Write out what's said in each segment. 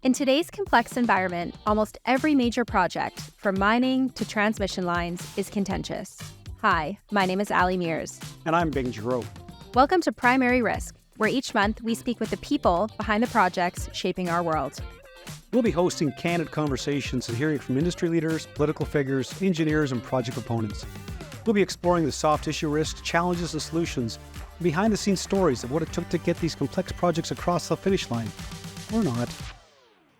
In today's complex environment, almost every major project, from mining to transmission lines, is contentious. Hi, my name is Allie Meeres. And I'm Byng Giraud. Welcome to Primary Risk, where each month we speak with the people behind the projects shaping our world. We'll be hosting candid conversations and hearing from industry leaders, political figures, engineers, and project proponents. We'll be exploring the soft issue risks, challenges, and solutions, and behind-the-scenes stories of what it took to get these complex projects across the finish line. Or not.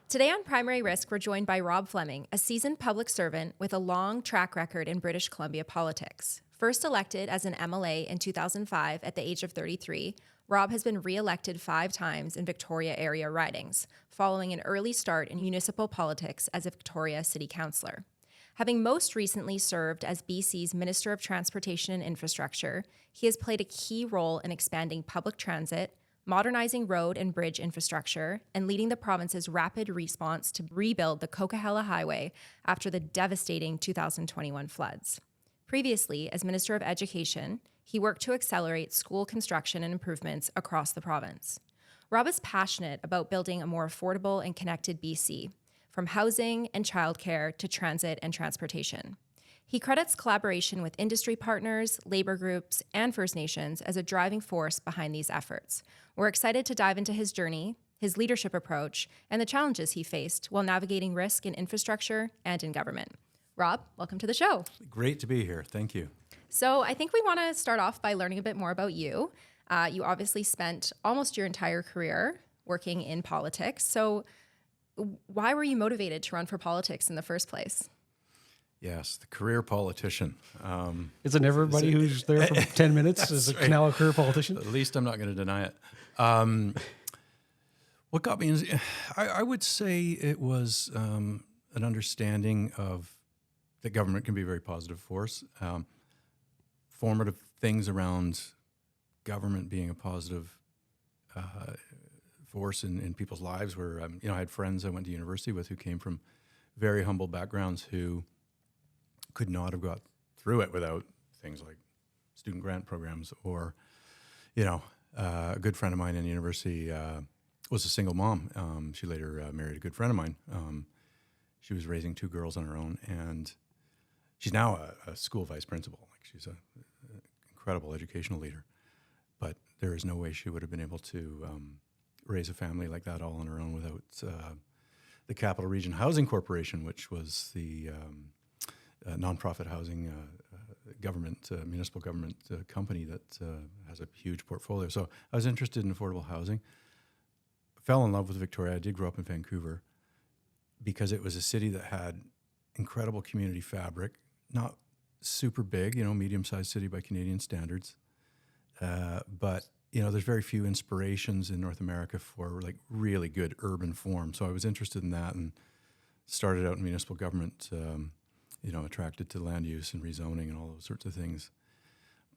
Today on Primary Risk, we're joined by Rob Fleming, a seasoned public servant with a long track record in British Columbia politics. First elected as an MLA in 2005 at the age of 33, Rob has been re-elected 5 times in Victoria area ridings, following an early start in municipal politics as a Victoria City Councillor. Having most recently served as BC's Minister of Transportation and Infrastructure, he has played a key role in expanding public transit, modernizing road and bridge infrastructure, and leading the province's rapid response to rebuild the Coquihalla Highway after the devastating 2021 floods. Previously, as Minister of Education, he worked to accelerate school construction and improvements across the province. Rob is passionate about building a more affordable and connected BC, from housing and childcare to transit and transportation. He credits collaboration with industry partners, labor groups, and First Nations as a driving force behind these efforts. We're excited to dive into his journey, his leadership approach, and the challenges he faced while navigating risk in infrastructure and in government. Rob, welcome to the show. Great to be here. Thank you. So I think we want to start off by learning a bit more about you. You obviously spent almost your entire career working in politics. So why were you motivated to run for politics in the first place? Yes, the career politician. Isn't everybody who's there for 10 minutes is now a career politician? At least I'm not going to deny it. What got me, I would say it was an understanding of that government can be a very positive force. Formative things around government being a positive force in people's lives were, I had friends I went to university with who came from very humble backgrounds who could not have got through it without things like student grant programs or, a good friend of mine in university was a single mom. She later married a good friend of mine. She was raising 2 girls on her own, and she's now a school vice principal. Like, she's an incredible educational leader, but there is no way she would have been able to raise a family like that all on her own without the Capital Region Housing Corporation, which was the nonprofit housing government, municipal government company that has a huge portfolio. So I was interested in affordable housing. Fell in love with Victoria. I did grow up in Vancouver because it was a city that had incredible community fabric, not super big, medium-sized city by Canadian standards. But, there's very few inspirations in North America for like really good urban form. So I was interested in that and started out in municipal government, attracted to land use and rezoning and all those sorts of things.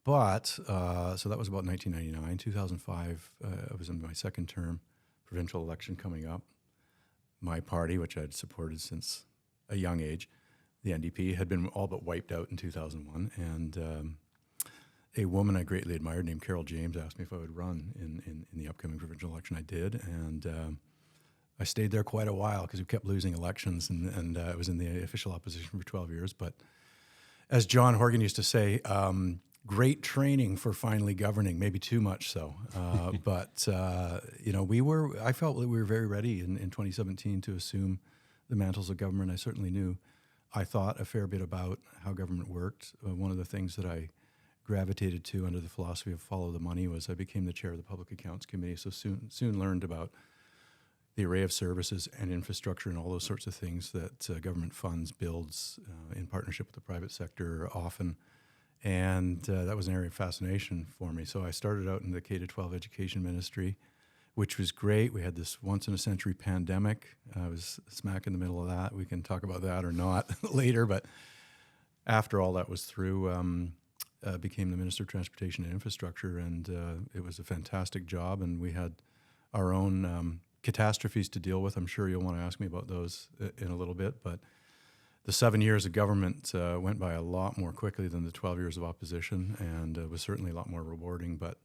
But, so that was about 1999. 2005, I was in my second term, provincial election coming up. My party, which I'd supported since a young age, the NDP, had been all but wiped out in 2001. And a woman I greatly admired named Carol James asked me if I would run in the upcoming provincial election. I did, and I stayed there quite a while because we kept losing elections, and I was in the official opposition for 12 years. But as John Horgan used to say, great training for finally governing, maybe too much so. But I felt that we were very ready in 2017 to assume the mantles of government. I certainly knew. I thought a fair bit about how government worked. One of the things that I gravitated to under the philosophy of follow the money was I became the chair of the Public Accounts Committee, so soon learned about the array of services and infrastructure and all those sorts of things that government funds, builds in partnership with the private sector often. And that was an area of fascination for me. So I started out in the K-12 education ministry, which was great. We had this once-in-a-century pandemic. I was smack in the middle of that. We can talk about that or not later. But after all that was through, became the Minister of Transportation and Infrastructure, and it was a fantastic job. And we had our own catastrophes to deal with. I'm sure you'll want to ask me about those in a little bit, but the 7 years of government went by a lot more quickly than the 12 years of opposition, and was certainly a lot more rewarding. But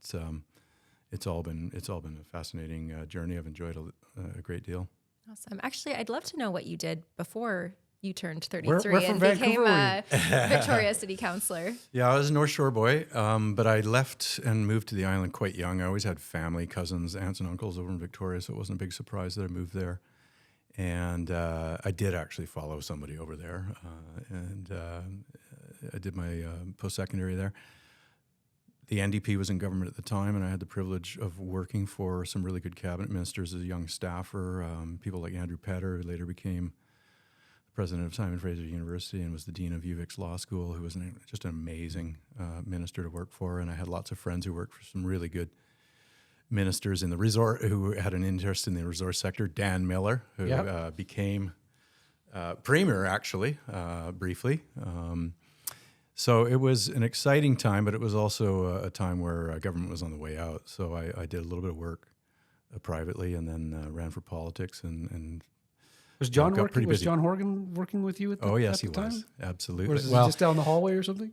it's all been a fascinating journey. I've enjoyed a great deal. Awesome. Actually, I'd love to know what you did before you turned 33 We're from and became Vancouver, a Victoria City Councillor. Yeah, I was a North Shore boy, but I left and moved to the island quite young. I always had family, cousins, aunts and uncles over in Victoria, so it wasn't a big surprise that I moved there. And I did actually follow somebody over there, and I did my post-secondary there. The NDP was in government at the time, and I had the privilege of working for some really good cabinet ministers as a young staffer, people like Andrew Petter, who later became president of Simon Fraser University and was the dean of UVic's Law School, who was just an amazing minister to work for. And I had lots of friends who worked for some really good ministers in the resort who had an interest in the resource sector. Dan Miller, who became premier, actually, briefly. So it was an exciting time, but it was also a time where government was on the way out. So I did a little bit of work privately and then ran for politics and Was John Horgan working with you at the time? Oh, yes, he was. Absolutely. Was he just down the hallway or something?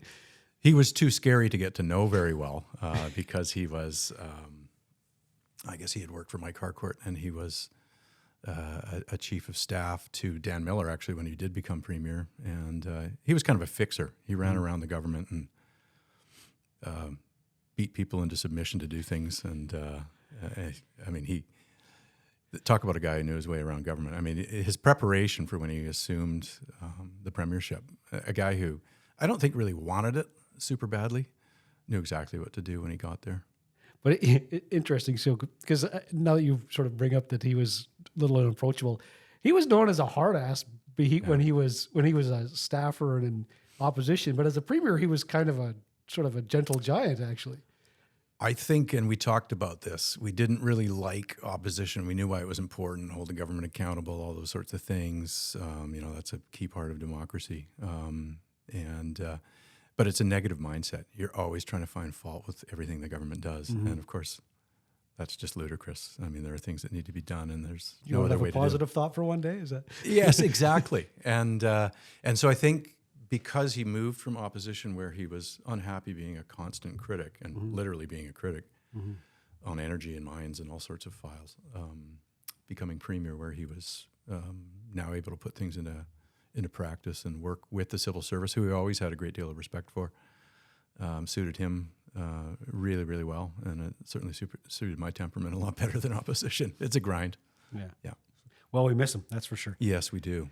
He was too scary to get to know very well because he was, I guess he had worked for Mike Harcourt, and he was a chief of staff to Dan Miller, actually, when he did become premier. And he was kind of a fixer. He ran around the government and beat people into submission to do things. And, I mean, he... Talk about a guy who knew his way around government. I mean, his preparation for when he assumed the premiership, a guy who I don't think really wanted it super badly, knew exactly what to do when he got there. But interesting, so because now that you sort of bring up that he was a little unapproachable, he was known as a hard ass when he was a staffer and in opposition. But as a premier, he was kind of a sort of a gentle giant, actually. I think, and we talked about this, we didn't really like opposition. We knew why it was important, holding government accountable, all those sorts of things. That's a key part of democracy. But it's a negative mindset. You're always trying to find fault with everything the government does. Mm-hmm. And of course, that's just ludicrous. I mean, there are things that need to be done, and there's no other way to do it. You have a positive thought for one day? Is that? Yes, exactly. And so I think, because he moved from opposition where he was unhappy being a constant critic and literally being a critic on energy and mines and all sorts of files, becoming premier where he was now able to put things into practice and work with the civil service, who he always had a great deal of respect for, suited him really, really well. And it certainly suited my temperament a lot better than opposition. It's a grind. Yeah. Well, we miss him, that's for sure. Yes, we do.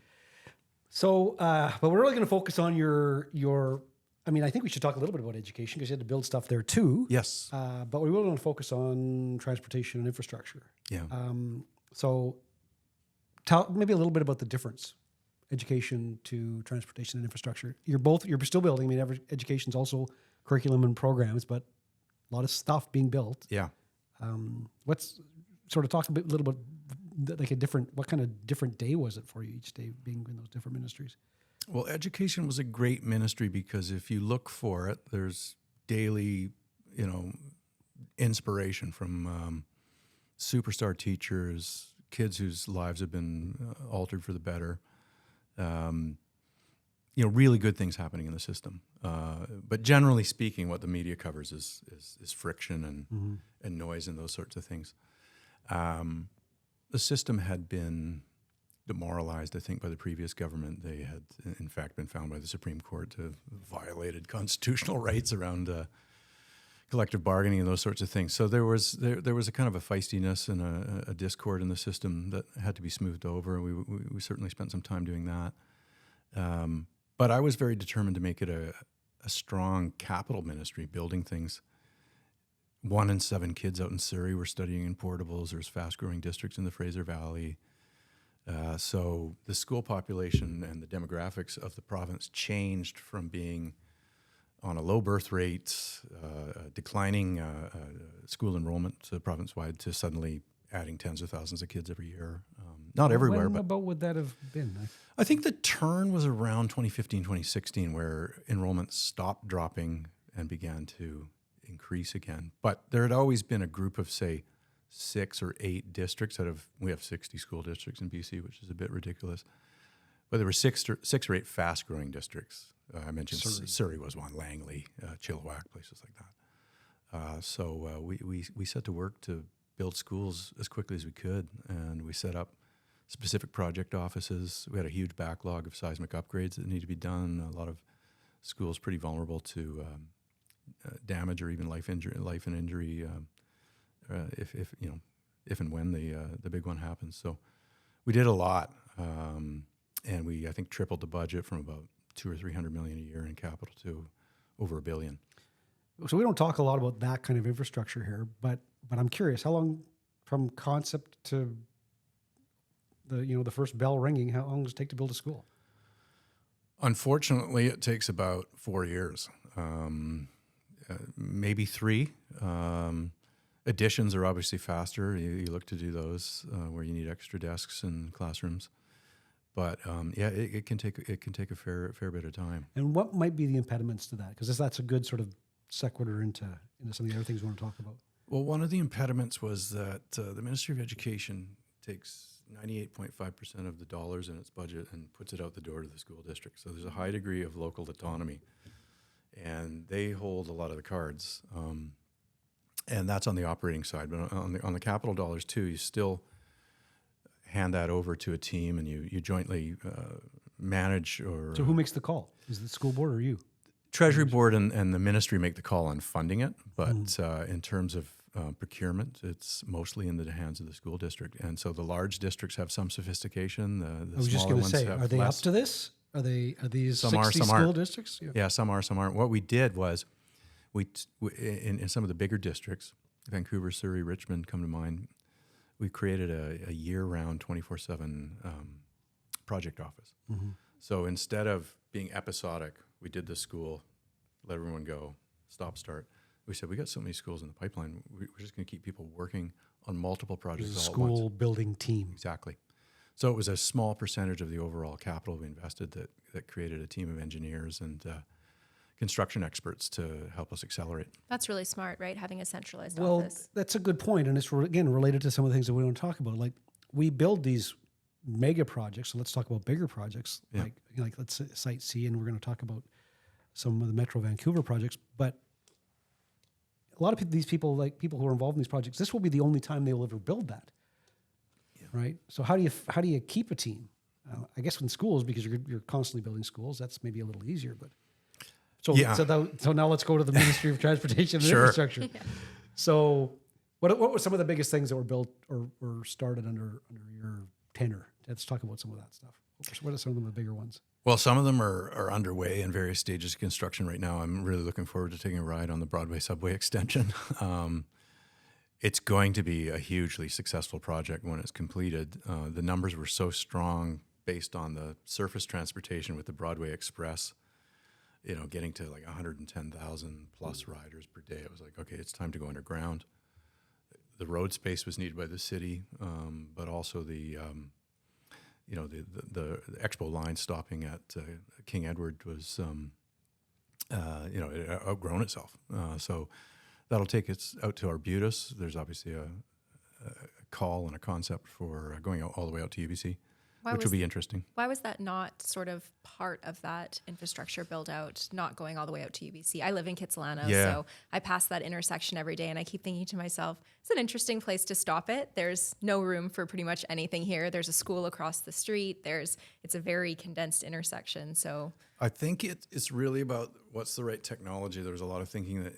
So, but we're really going to focus on your. I mean, I think we should talk a little bit about education because you had to build stuff there too. Yes. But we will want to focus on transportation and infrastructure. Yeah. So, tell maybe a little bit about the difference, education to transportation and infrastructure. You're still building. I mean, education's also curriculum and programs, but a lot of stuff being built. Yeah. Let's sort of talk a little bit. What kind of different day was it for you each day being in those different ministries? Well, education was a great ministry because if you look for it, there's daily, inspiration from superstar teachers, kids whose lives have been altered for the better. Really good things happening in the system. But generally speaking, what the media covers is friction and noise and those sorts of things. The system had been demoralized, I think, by the previous government. They had, in fact, been found by the Supreme Court to have violated constitutional rights around collective bargaining and those sorts of things. So there was a kind of a feistiness and a discord in the system that had to be smoothed over. We certainly spent some time doing that. But I was very determined to make it a strong capital ministry, building things. 1 in 7 kids out in Surrey were studying in portables. There's fast-growing districts in the Fraser Valley. So the school population and the demographics of the province changed from being on a low birth rate, declining school enrollment province-wide, to suddenly adding tens of thousands of kids every year. Not everywhere, but... about would that have been? I think the turn was around 2015, 2016, where enrollment stopped dropping and began to increase again. But there had always been a group of, say, 6 or 8 districts we have 60 school districts in BC, which is a bit ridiculous. But there were 6 or 8 fast-growing districts. I mentioned Surrey was one, Langley, Chilliwack, places like that. So we set to work to build schools as quickly as we could, and we set up specific project offices. We had a huge backlog of seismic upgrades that need to be done. A lot of schools pretty vulnerable to damage or even life and injury if and when the big one happens. So we did a lot, and we I think tripled the budget from about $200 or $300 million a year in capital to over $1 billion. So we don't talk a lot about that kind of infrastructure here, but I'm curious, how long from concept to the first bell ringing, how long does it take to build a school? Unfortunately, it takes about 4 years, maybe 3. Additions are obviously faster. You look to do those where you need extra desks and classrooms, but it can take a fair bit of time. And what might be the impediments to that? Because that's a good sort of sequitur into some of the other things we want to talk about. Well, one of the impediments was that the Ministry of Education takes 98.5% of the dollars in its budget and puts it out the door to the school district. So there's a high degree of local autonomy, and they hold a lot of the cards. And that's on the operating side. But on the capital dollars too, you still hand that over to a team, and you jointly manage. So who makes the call? Is it the school board or you? Treasury Board and the ministry make the call on funding it, but in terms of procurement, it's mostly in the hands of the school district. And so the large districts have some sophistication. The I was just going to say, are they less. up to this? Are these some 60 some school aren't. districts? Yeah, some are, some aren't. What we did was, in some of the bigger districts, Vancouver, Surrey, Richmond come to mind, we created a year-round 24/7 project office. Mm-hmm. So instead of being episodic, we did the school, let everyone go, stop, start. We said, we got so many schools in the pipeline, we're just going to keep people working on multiple projects all at once. School building team. Exactly. So it was a small percentage of the overall capital we invested that created a team of engineers and construction experts to help us accelerate. That's really smart, right? Having a centralized well, office. That's a good point, and it's again related to some of the things that we want to talk about. Like we build these mega projects, so let's talk about bigger projects. Yeah. Like let's Site C, and we're going to talk about some of the Metro Vancouver projects. But a lot of these people, like people who are involved in these projects, this will be the only time they will ever build that. Yeah. Right. So how do you keep a team? I guess in schools, because you're constantly building schools, that's maybe a little easier, but. So now let's go to the Ministry of Transportation and Infrastructure. Yeah. So what were some of the biggest things that were built or started under your tenure? Let's talk about some of that stuff. What are some of the bigger ones? Well, some of them are underway in various stages of construction right now. I'm really looking forward to taking a ride on the Broadway subway extension. It's going to be a hugely successful project when it's completed. The numbers were so strong based on the surface transportation with the Broadway Express, getting to like 110,000 plus riders per day. It was like, okay, it's time to go underground. The road space was needed by the city, but also the Expo line stopping at King Edward was, it outgrown itself. So that'll take us out to Arbutus. There's obviously a call and a concept for going all the way out to UBC. Which will be interesting. Why was that not sort of part of that infrastructure build out, not going all the way out to UBC? I live in Kitsilano, so I pass that intersection every day, and I keep thinking to myself, it's an interesting place to stop it. There's no room for pretty much anything here. There's a school across the street. It's a very condensed intersection. So I think it's really about what's the right technology. There's a lot of thinking that,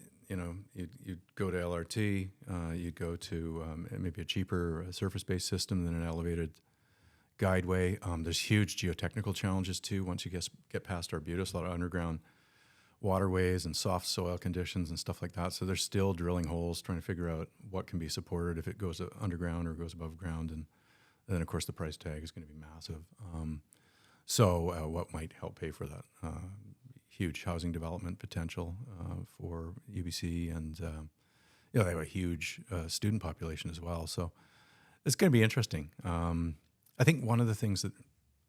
you'd go to LRT, you'd go to maybe a cheaper surface-based system than an elevated guideway. There's huge geotechnical challenges too. Once you get past Arbutus, a lot of underground waterways and soft soil conditions and stuff like that. So they're still drilling holes, trying to figure out what can be supported if it goes underground or goes above ground. And then, of course, the price tag is going to be massive. So what might help pay for that? Huge housing development potential for UBC, and they have a huge student population as well. So it's going to be interesting. I think one of the things that,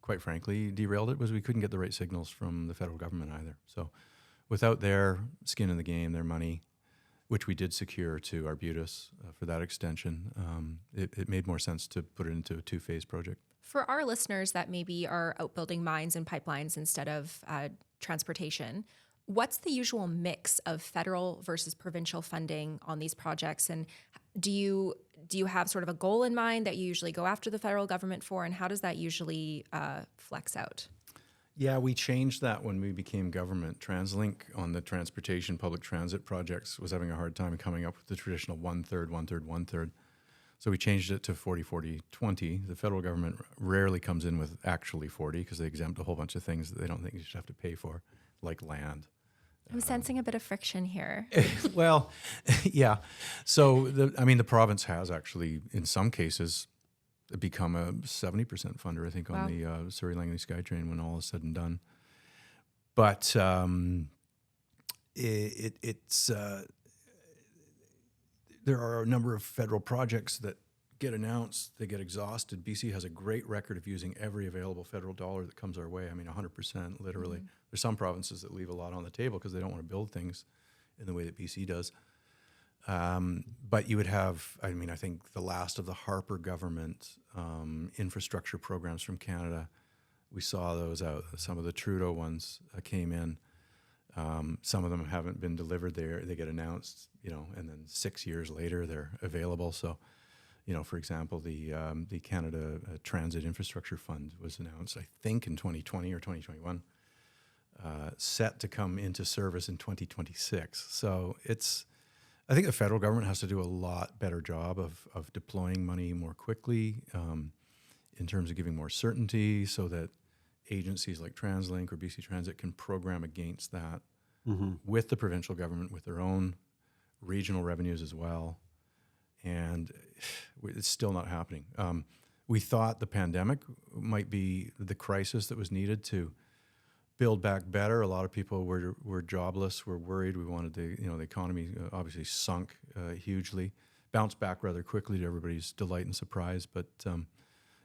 quite frankly, derailed it was we couldn't get the right signals from the federal government either. So without their skin in the game, their money, which we did secure to Arbutus for that extension, it made more sense to put it into a 2-phase project. For our listeners that maybe are out building mines and pipelines instead of transportation, what's the usual mix of federal versus provincial funding on these projects, and Do you have sort of a goal in mind that you usually go after the federal government for, and how does that usually flex out? Yeah, we changed that when we became government. TransLink on the transportation public transit projects was having a hard time coming up with the traditional 1/3, 1/3, 1/3. So we changed it to 40, 40, 20. The federal government rarely comes in with actually 40 because they exempt a whole bunch of things that they don't think you should have to pay for, like land. I'm sensing a bit of friction here. Well, yeah. So, the province has actually, in some cases, become a 70% funder, I think, on the Surrey-Langley SkyTrain when all is said and done. But it's there are a number of federal projects that get announced, they get exhausted. BC has a great record of using every available federal dollar that comes our way. I mean, 100%, literally. Mm-hmm. There's some provinces that leave a lot on the table because they don't want to build things in the way that BC does. But you would have, I think the last of the Harper government infrastructure programs from Canada, we saw those out. Some of the Trudeau ones came in. Some of them haven't been delivered. They get announced, and then 6 years later they're available. So, for example, the Canada Transit Infrastructure Fund was announced, I think, in 2020 or 2021, set to come into service in 2026. So I think the federal government has to do a lot better job of deploying money more quickly in terms of giving more certainty so that agencies like TransLink or BC Transit can program against that with the provincial government, with their own regional revenues as well. And it's still not happening. We thought the pandemic might be the crisis that was needed to build back better. A lot of people were jobless, were worried. We wanted the economy obviously sunk hugely, bounced back rather quickly to everybody's delight and surprise. But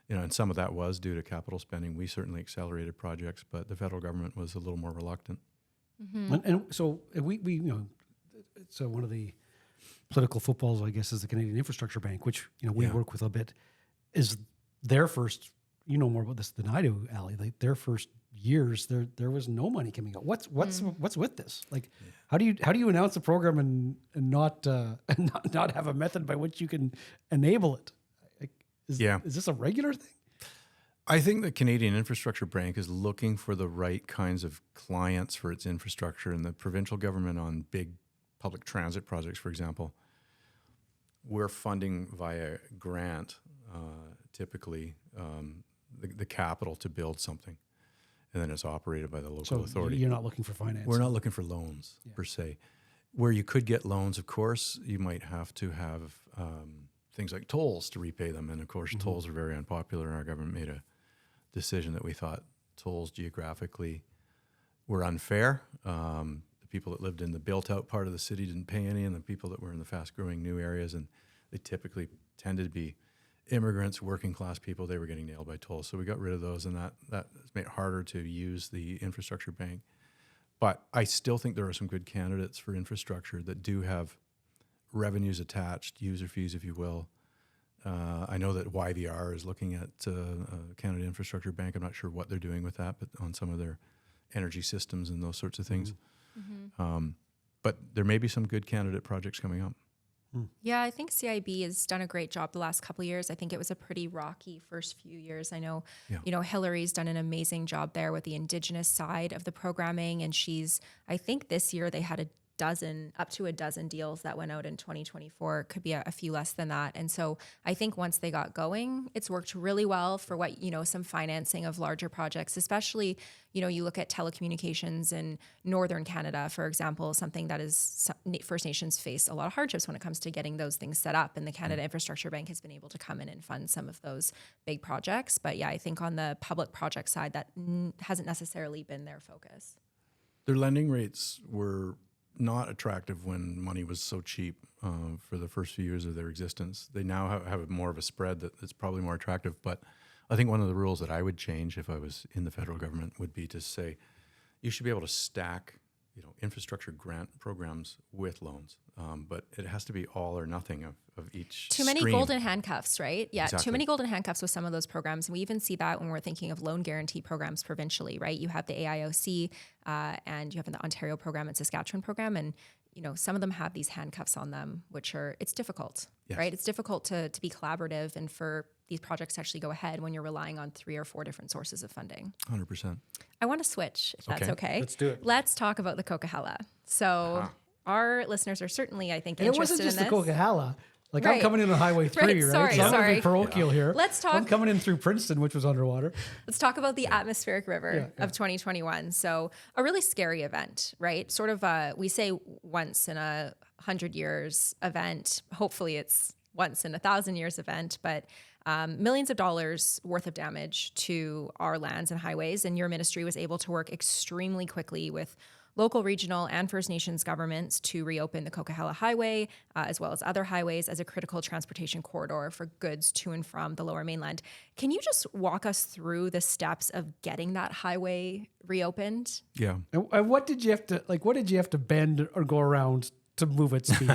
and some of that was due to capital spending. We certainly accelerated projects, but the federal government was a little more reluctant. Mm-hmm. And so we it's one of the political footballs, I guess, is the Canadian Infrastructure Bank, which we work with a bit. Is their first? You know more about this than I do, Allie. Like their first years, there was no money coming out. What's with this? Like, how do you announce a program and not have a method by which you can enable it? Is this a regular thing? I think the Canadian Infrastructure Bank is looking for the right kinds of clients for its infrastructure, and the provincial government on big public transit projects, for example, we're funding via grant, typically, the capital to build something, and then it's operated by the local authority. You're not looking for finance. We're not looking for loans per se. Where you could get loans, of course, you might have to have things like tolls to repay them, and of course, tolls are very unpopular, and our government made a decision that we thought tolls geographically were unfair. The people that lived in the built-out part of the city didn't pay any, and the people that were in the fast-growing new areas, and they typically tended to be immigrants, working-class people, they were getting nailed by tolls. So we got rid of those, and that made it harder to use the infrastructure bank. But I still think there are some good candidates for infrastructure that do have revenues attached, user fees, if you will. I know that YVR is looking at Canada Infrastructure Bank. I'm not sure what they're doing with that, but on some of their energy systems and those sorts of things. But there may be some good candidate projects coming up. Yeah, I think CIB has done a great job the last couple of years. I think it was a pretty rocky first few years. I know, Hillary's done an amazing job there with the Indigenous side of the programming. And I think this year they had up to a dozen deals that went out in 2024. Could be a few less than that. And so I think once they got going, it's worked really well for some financing of larger projects, especially, you look at telecommunications in Northern Canada, for example, something that is First Nations face a lot of hardships when it comes to getting those things set up. And the Canada Infrastructure Bank has been able to come in and fund some of those big projects. But yeah, I think on the public project side, that hasn't necessarily been their focus. Their lending rates were not attractive when money was so cheap for the first few years of their existence. They now have more of a spread that's probably more attractive. But I think one of the rules that I would change if I was in the federal government would be to say you should be able to stack infrastructure grant programs with loans. But it has to be all or nothing of each Too many stream. golden handcuffs, right? Yeah, Exactly. Too many golden handcuffs with some of those programs. And we even see that when we're thinking of loan guarantee programs provincially, right? You have the AIOC and you have the Ontario program and Saskatchewan program. And, some of them have these handcuffs on them, it's difficult, Yes. right? It's difficult to be collaborative and for these projects to actually go ahead when you're relying on 3 or 4 different sources of funding. 100%. I want to switch, if that's okay. Let's do it. Let's talk about the Coquihalla. So our listeners are certainly, I think, And it interested wasn't just in the this. Coquihalla. Like Right. I'm coming in on Highway 3, Right, right? sorry, So I'm gonna sorry. be parochial here. Let's talk- I'm coming in through Princeton, which was underwater. Let's talk about the atmospheric river of 2021. So a really scary event, right? Sort of we say once in 100 years event. Hopefully it's once in 1,000 years event, but millions of dollars worth of damage to our lands and highways. And your ministry was able to work extremely quickly with local, regional, and First Nations governments to reopen the Coquihalla Highway, as well as other highways, as a critical transportation corridor for goods to and from the Lower Mainland. Can you just walk us through the steps of getting that highway reopened? Yeah. And what did you have to What did you have to bend or go around to move at speed?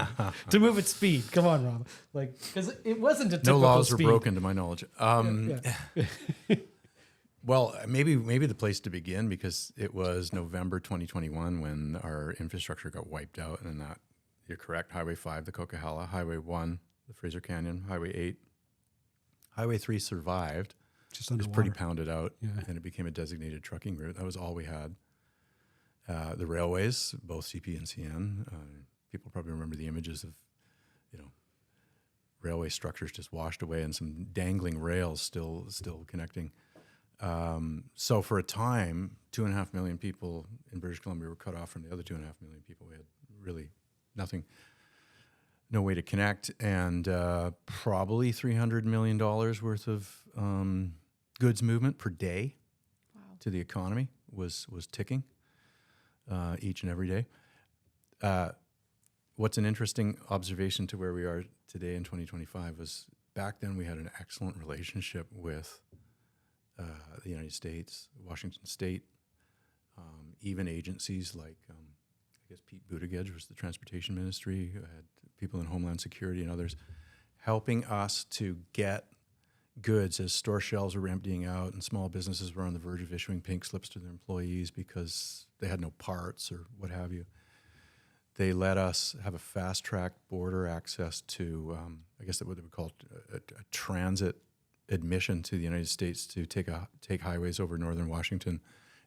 To move at speed. Come on, Rob. Because it wasn't a typical No laws speed. were broken, to my knowledge. Well, maybe the place to begin, because it was November 2021 when our infrastructure got wiped out, and that, you're correct, Highway 5, the Coquihalla, Highway 1, the Fraser Canyon, Highway 8. Highway 3 survived. Just It was underwater. pretty pounded out, and it became a designated trucking route. That was all we had. The railways, both CP and CN, people probably remember the images of, railway structures just washed away and some dangling rails still connecting. So for a time, 2.5 million people in British Columbia were cut off from the other 2.5 million people. We had really nothing, no way to connect, and probably $300 million worth of goods movement per day to the economy was ticking each and every day. What's an interesting observation to where we are today in 2025 was back then we had an excellent relationship with the United States, Washington State, even agencies like, I guess Pete Buttigieg was the transportation ministry, who had people in Homeland Security and others helping us to get goods as store shelves were emptying out and small businesses were on the verge of issuing pink slips to their employees because they had no parts or what have you. They let us have a fast-track border access to, I guess what they would call a transit admission to the United States to take highways over northern Washington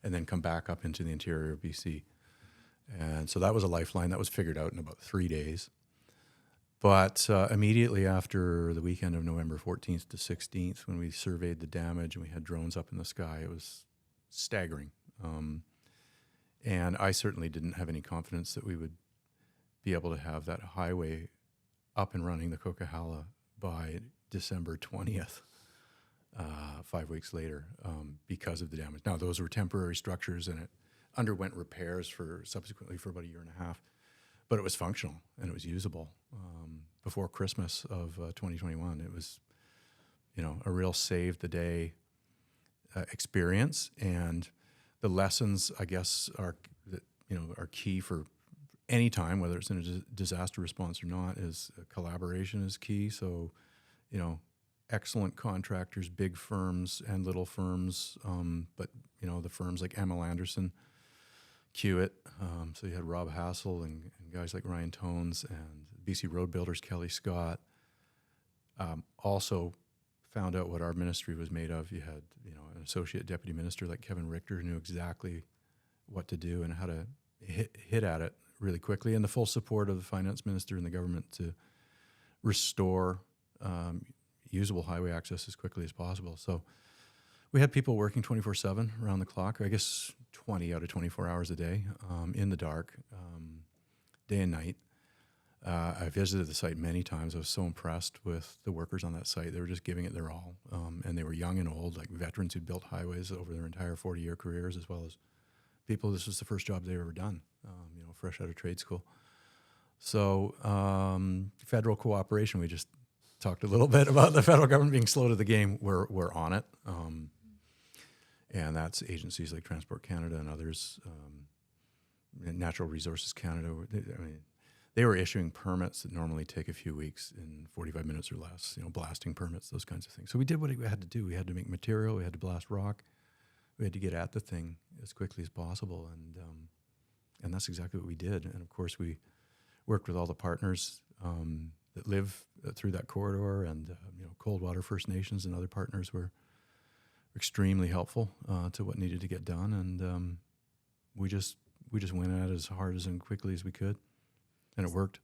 and then come back up into the interior of BC. And so that was a lifeline. That was figured out in about 3 days. But immediately after the weekend of November 14th to 16th, when we surveyed the damage and we had drones up in the sky, it was staggering. And I certainly didn't have any confidence that we would be able to have that highway up and running, the Coquihalla, by December 20th, 5 weeks later, because of the damage. Now, those were temporary structures, and it underwent repairs subsequently for about a year and a half. But it was functional, and it was usable. Before Christmas of 2021, it was, a real save-the-day experience. And the lessons, I guess, are key for any time, whether it's in a disaster response or not, is collaboration is key. So, excellent contractors, big firms and little firms, but, the firms like ML Anderson, Kiewit, so you had Rob Hassel and guys like Ryan Tones and BC Road Builders, Kelly Scott, also found out what our ministry was made of. You had, an associate deputy minister like Kevin Richter who knew exactly what to do and how to hit at it really quickly, and the full support of the finance minister and the government to restore usable highway access as quickly as possible. So we had people working 24/7 around the clock, I guess 20 out of 24 hours a day, in the dark, day and night. I visited the site many times. I was so impressed with the workers on that site. They were just giving it their all, and they were young and old, like veterans who built highways over their entire 40-year careers, as well as people, this was the first job they've ever done, fresh out of trade school. So federal cooperation, we just talked a little bit about the federal government being slow to the game. We're on it. And that's agencies like Transport Canada and others, Natural Resources Canada. They were issuing permits that normally take a few weeks in 45 minutes or less, blasting permits, those kinds of things. So we did what we had to do. We had to make material. We had to blast rock. We had to get at the thing as quickly as possible. And that's exactly what we did. And of course, we worked with all the partners that live through that corridor, and Coldwater First Nations and other partners were extremely helpful to what needed to get done, and we just went at it as hard and quickly as we could, and it worked.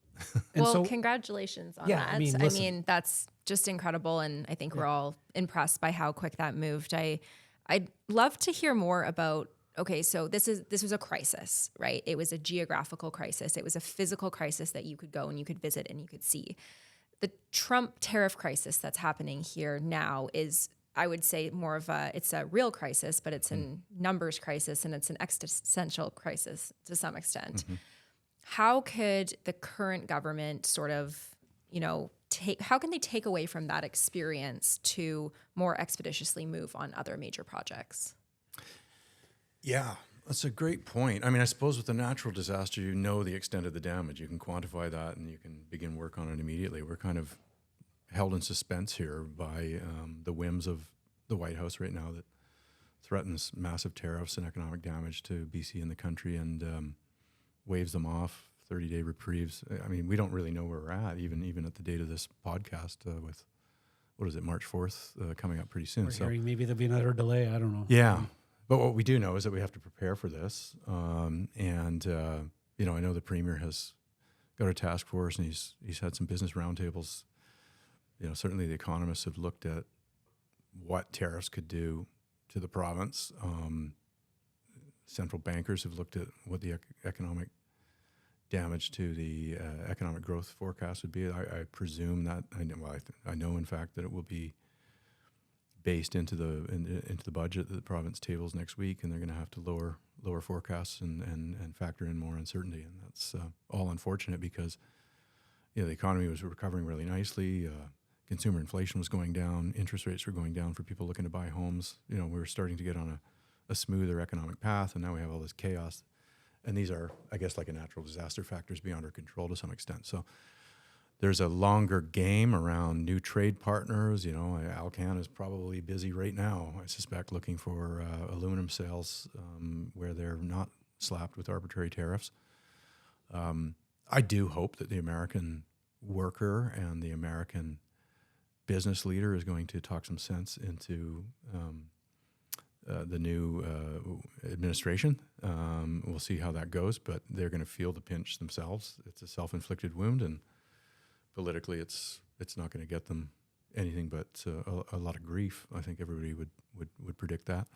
And well, so, congratulations on yeah, that. I mean, listen. That's just incredible, and I think we're all impressed by how quick that moved. I'd love to hear more about. Okay, so this was a crisis, right? It was a geographical crisis. It was a physical crisis that you could go and you could visit and you could see. The Trump tariff crisis that's happening here now is, I would say, it's a real crisis, but it's a numbers crisis, and it's an existential crisis to some extent. Mm-hmm. How could the current government sort of, how can they take away from that experience to more expeditiously move on other major projects? Yeah, that's a great point. I mean, I suppose with a natural disaster, the extent of the damage. You can quantify that, and you can begin work on it immediately. We're kind of held in suspense here by the whims of the White House right now that threatens massive tariffs and economic damage to BC and the country, and waves them off, 30-day reprieves. I mean, we don't really know where we're at, even at the date of this podcast with, March 4th coming up pretty soon. We're hearing maybe there'll be another delay. I don't know. Yeah. But what we do know is that we have to prepare for this. I know the Premier has got a task force, and he's had some business roundtables. Certainly the economists have looked at what tariffs could do to the province. Central bankers have looked at what the economic damage to the economic growth forecast would be. I presume that I know in fact that it will be based into the budget that the province tables next week, and they're going to have to lower forecasts and factor in more uncertainty, and that's all unfortunate because the economy was recovering really nicely. Consumer inflation was going down, interest rates were going down for people looking to buy homes. We were starting to get on a smoother economic path, and now we have all this chaos. And these are, I guess, like a natural disaster, factors beyond our control to some extent. So there's a longer game around new trade partners. Alcan is probably busy right now, I suspect, looking for aluminum sales where they're not slapped with arbitrary tariffs. I do hope that the American worker and the American business leader is going to talk some sense into the new administration. We'll see how that goes, but they're going to feel the pinch themselves. It's a self-inflicted wound, and politically, it's not going to get them anything but a lot of grief. I think everybody would predict that.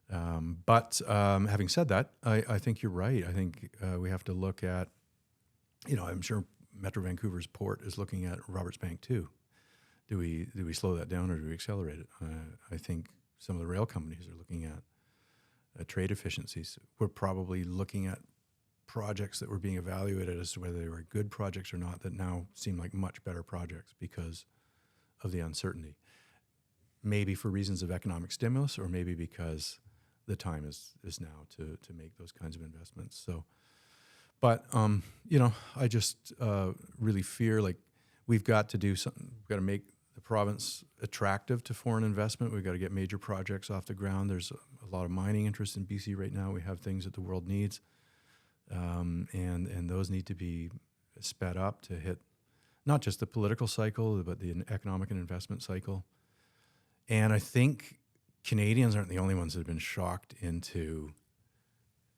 But having said that, I think you're right. I think we have to look at, I'm sure Metro Vancouver's port is looking at Roberts Bank too. Do we slow that down or do we accelerate it? I think some of the rail companies are looking at trade efficiencies. We're probably looking at projects that were being evaluated as to whether they were good projects or not that now seem like much better projects because of the uncertainty. Maybe for reasons of economic stimulus, or maybe because the time is now to make those kinds of investments. So, but I just really fear like we've got to do something. We've got to make the province attractive to foreign investment. We've got to get major projects off the ground. There's a lot of mining interest in BC right now. We have things that the world needs. And those need to be sped up to hit not just the political cycle, but the economic and investment cycle. And I think Canadians aren't the only ones that have been shocked into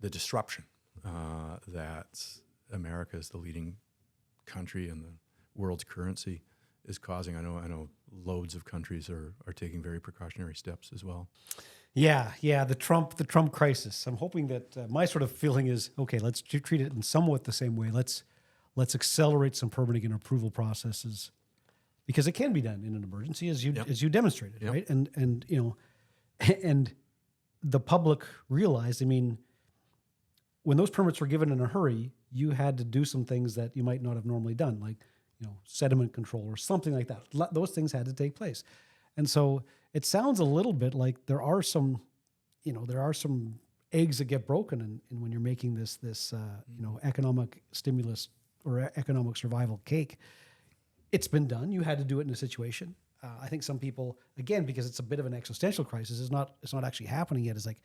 the disruption that America as the leading country and the world's currency is causing. I know loads of countries are taking very precautionary steps as well. Yeah, the Trump crisis. I'm hoping that my sort of feeling is, okay, let's treat it in somewhat the same way. Let's accelerate some permitting and approval processes because it can be done in an emergency, as you demonstrated, Yep. right? And the public realized. I mean, when those permits were given in a hurry, you had to do some things that you might not have normally done, like sediment control or something like that. Those things had to take place, and so it sounds a little bit like there are some eggs that get broken, and when you're making this economic stimulus or economic survival cake, it's been done. You had to do it in a situation. I think some people, again, because it's a bit of an existential crisis, it's not actually happening yet. It's like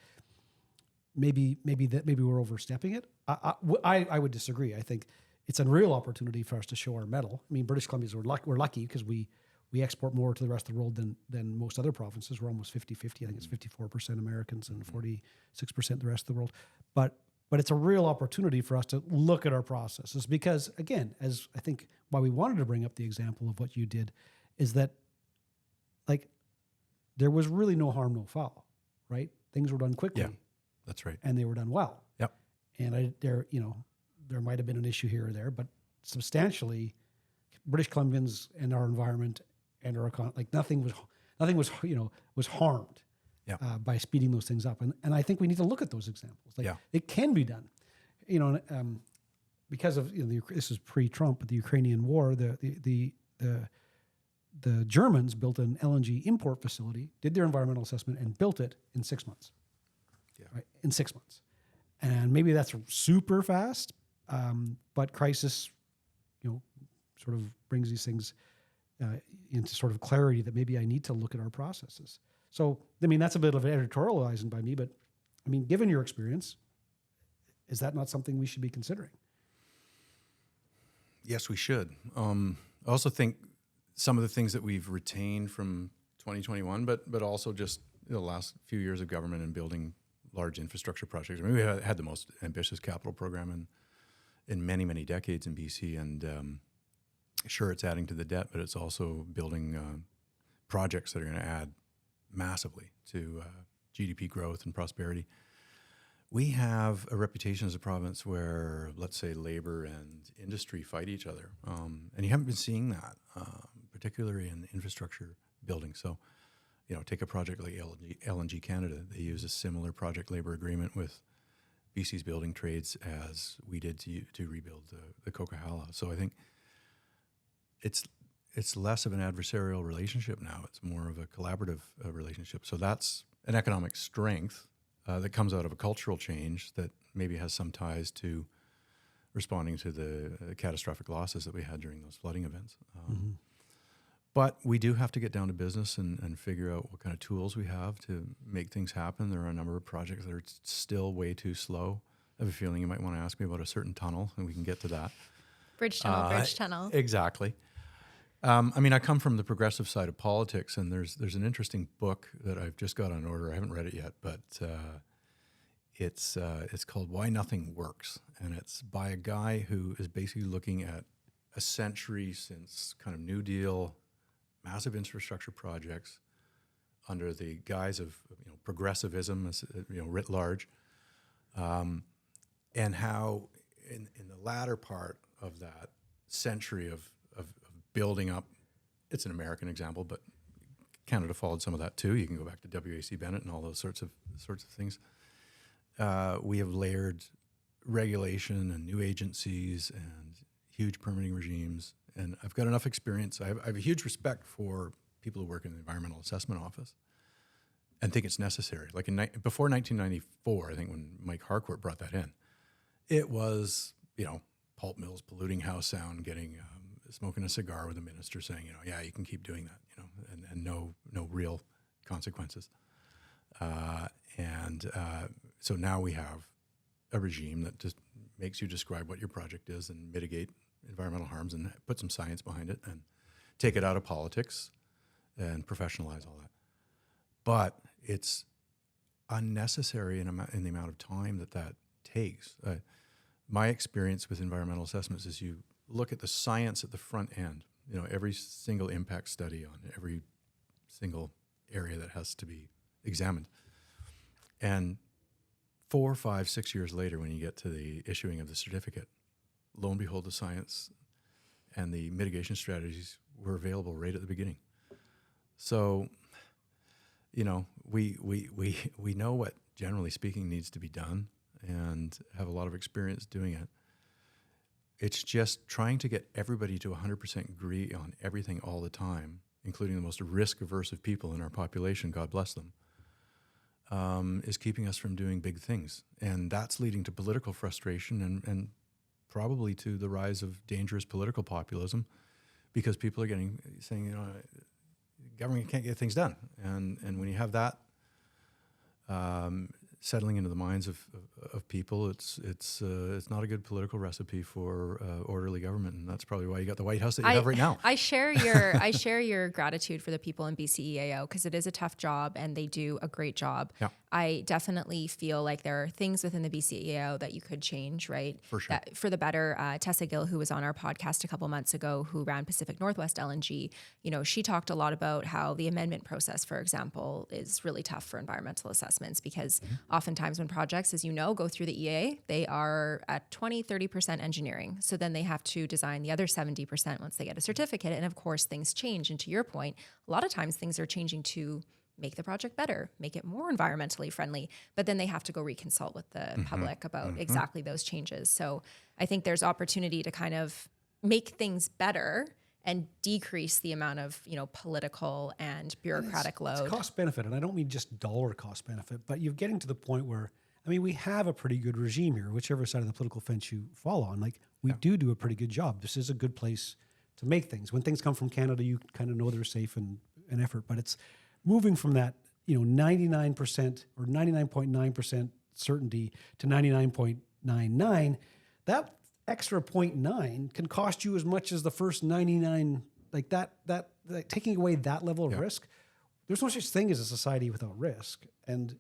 maybe we're overstepping it. I would disagree. I think it's a real opportunity for us to show our mettle. I mean, British Columbia's we're lucky because we export more to the rest of the world than most other provinces. We're almost 50-50. I think it's 54% Americans and 46% the rest of the world. But it's a real opportunity for us to look at our processes because, again, as I think why we wanted to bring up the example of what you did is that, like, there was really no harm, no foul, right? Things were done quickly. Yeah, that's right. And they were done well. Yep. And there might have been an issue here or there, but substantially, British Columbians and our environment and our nothing was harmed. Yeah. By speeding those things up. And I think we need to look at those examples. It can be done, because of, this is pre-Trump, but the Ukrainian war, the Germans built an LNG import facility, did their environmental assessment and built it in 6 months. Yeah. Right? In 6 months. And maybe that's super fast, but crisis, sort of brings these things into sort of clarity that maybe I need to look at our processes. So, I mean, that's a bit of editorializing by me, but I mean, given your experience, is that not something we should be considering? Yes, we should. I also think some of the things that we've retained from 2021, but also just the last few years of government and building large infrastructure projects. I mean, we had the most ambitious capital program in many, many decades in BC, and sure, it's adding to the debt, but it's also building projects that are going to add massively to GDP growth and prosperity. We have a reputation as a province where, let's say, labor and industry fight each other. And you haven't been seeing that, particularly in infrastructure building. So, take a project like LNG Canada. They use a similar project labor agreement with BC's building trades as we did to rebuild the Coquihalla. So I think it's less of an adversarial relationship now. It's more of a collaborative relationship. So that's an economic strength that comes out of a cultural change that maybe has some ties to responding to the catastrophic losses that we had during those flooding events. But we do have to get down to business and figure out what kind of tools we have to make things happen. There are a number of projects that are still way too slow. I have a feeling you might want to ask me about a certain tunnel, and we can get to that. Bridge tunnel. Exactly. I come from the progressive side of politics, and there's an interesting book that I've just got on order. I haven't read it yet, but it's called Why Nothing Works, and it's by a guy who is basically looking at a century since kind of New Deal, massive infrastructure projects under the guise of progressivism, writ large, and how in the latter part of that century of building up, it's an American example, but Canada followed some of that too. You can go back to W.A.C. Bennett and all those sorts of things. We have layered regulation and new agencies and huge permitting regimes. And I've got enough experience. I have a huge respect for people who work in the Environmental Assessment Office and think it's necessary. Like before 1994, I think when Mike Harcourt brought that in, it was, pulp mills polluting house sound, getting smoking a cigar with a minister saying, yeah, you can keep doing that, and no real consequences. So now we have a regime that just makes you describe what your project is and mitigate environmental harms and put some science behind it and take it out of politics and professionalize all that. But it's unnecessary in the amount of time that takes. My experience with environmental assessments is you look at the science at the front end, every single impact study on every single area that has to be examined. And 4, 5, 6 years later, when you get to the issuing of the certificate, lo and behold, the science and the mitigation strategies were available right at the beginning. So, we know what, generally speaking, needs to be done and have a lot of experience doing it. It's just trying to get everybody to 100% agree on everything all the time, including the most risk-averse of people in our population, God bless them, is keeping us from doing big things. And that's leading to political frustration and probably to the rise of dangerous political populism, because people are saying, government can't get things done. And when you have that settling into the minds of people. It's not a good political recipe for orderly government, and that's probably why you got the White House that you have right now. I share your gratitude for the people in BCEAO, because it is a tough job and they do a great job. Yeah. I definitely feel like there are things within the BCEAO that you could change, right? For sure. That, for the better. Tessa Gill, who was on our podcast a couple months ago, who ran Pacific Northwest LNG, she talked a lot about how the amendment process, for example, is really tough for environmental assessments, because oftentimes when projects, as you know, go through the EA, they are at 20-30% engineering. So then they have to design the other 70% once they get a certificate. And of course, things change. And to your point, a lot of times things are changing to make the project better, make it more environmentally friendly, but then they have to go reconsult with the public about exactly those changes. So I think there's opportunity to kind of make things better and decrease the amount of, political and bureaucratic load. It's cost benefit, and I don't mean just dollar cost benefit, but you're getting to the point where, we have a pretty good regime here, whichever side of the political fence you fall on. Like, we do a pretty good job. This is a good place to make things. When things come from Canada, you kind of know they're safe and an effort, but it's moving from that, 99% or 99.9% certainty to 99.99, that extra 0.9 can cost you as much as the first 99, like taking away that level of risk. There's no such thing as a society without risk, and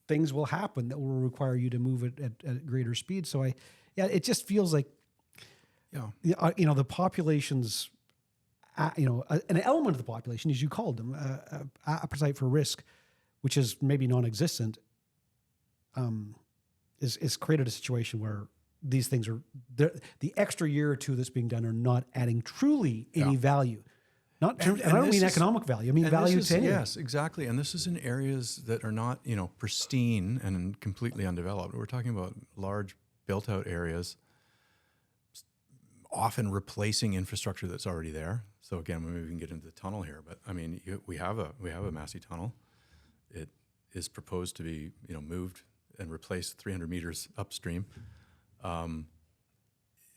things will happen that will require you to move it at greater speed. So it just feels like, the population's, an element of the population, as you called them, appetite for risk, which is maybe non-existent, is created a situation where these things are the extra year or two that's being done are not adding truly any value. And I don't mean economic value. I mean value to anyone. Yes, exactly. And this is in areas that are not, pristine and completely undeveloped. We're talking about large built-out areas, often replacing infrastructure that's already there. So again, maybe we can get into the tunnel here, but we have a Massey tunnel. It is proposed to be moved and replaced 300 meters upstream. Why?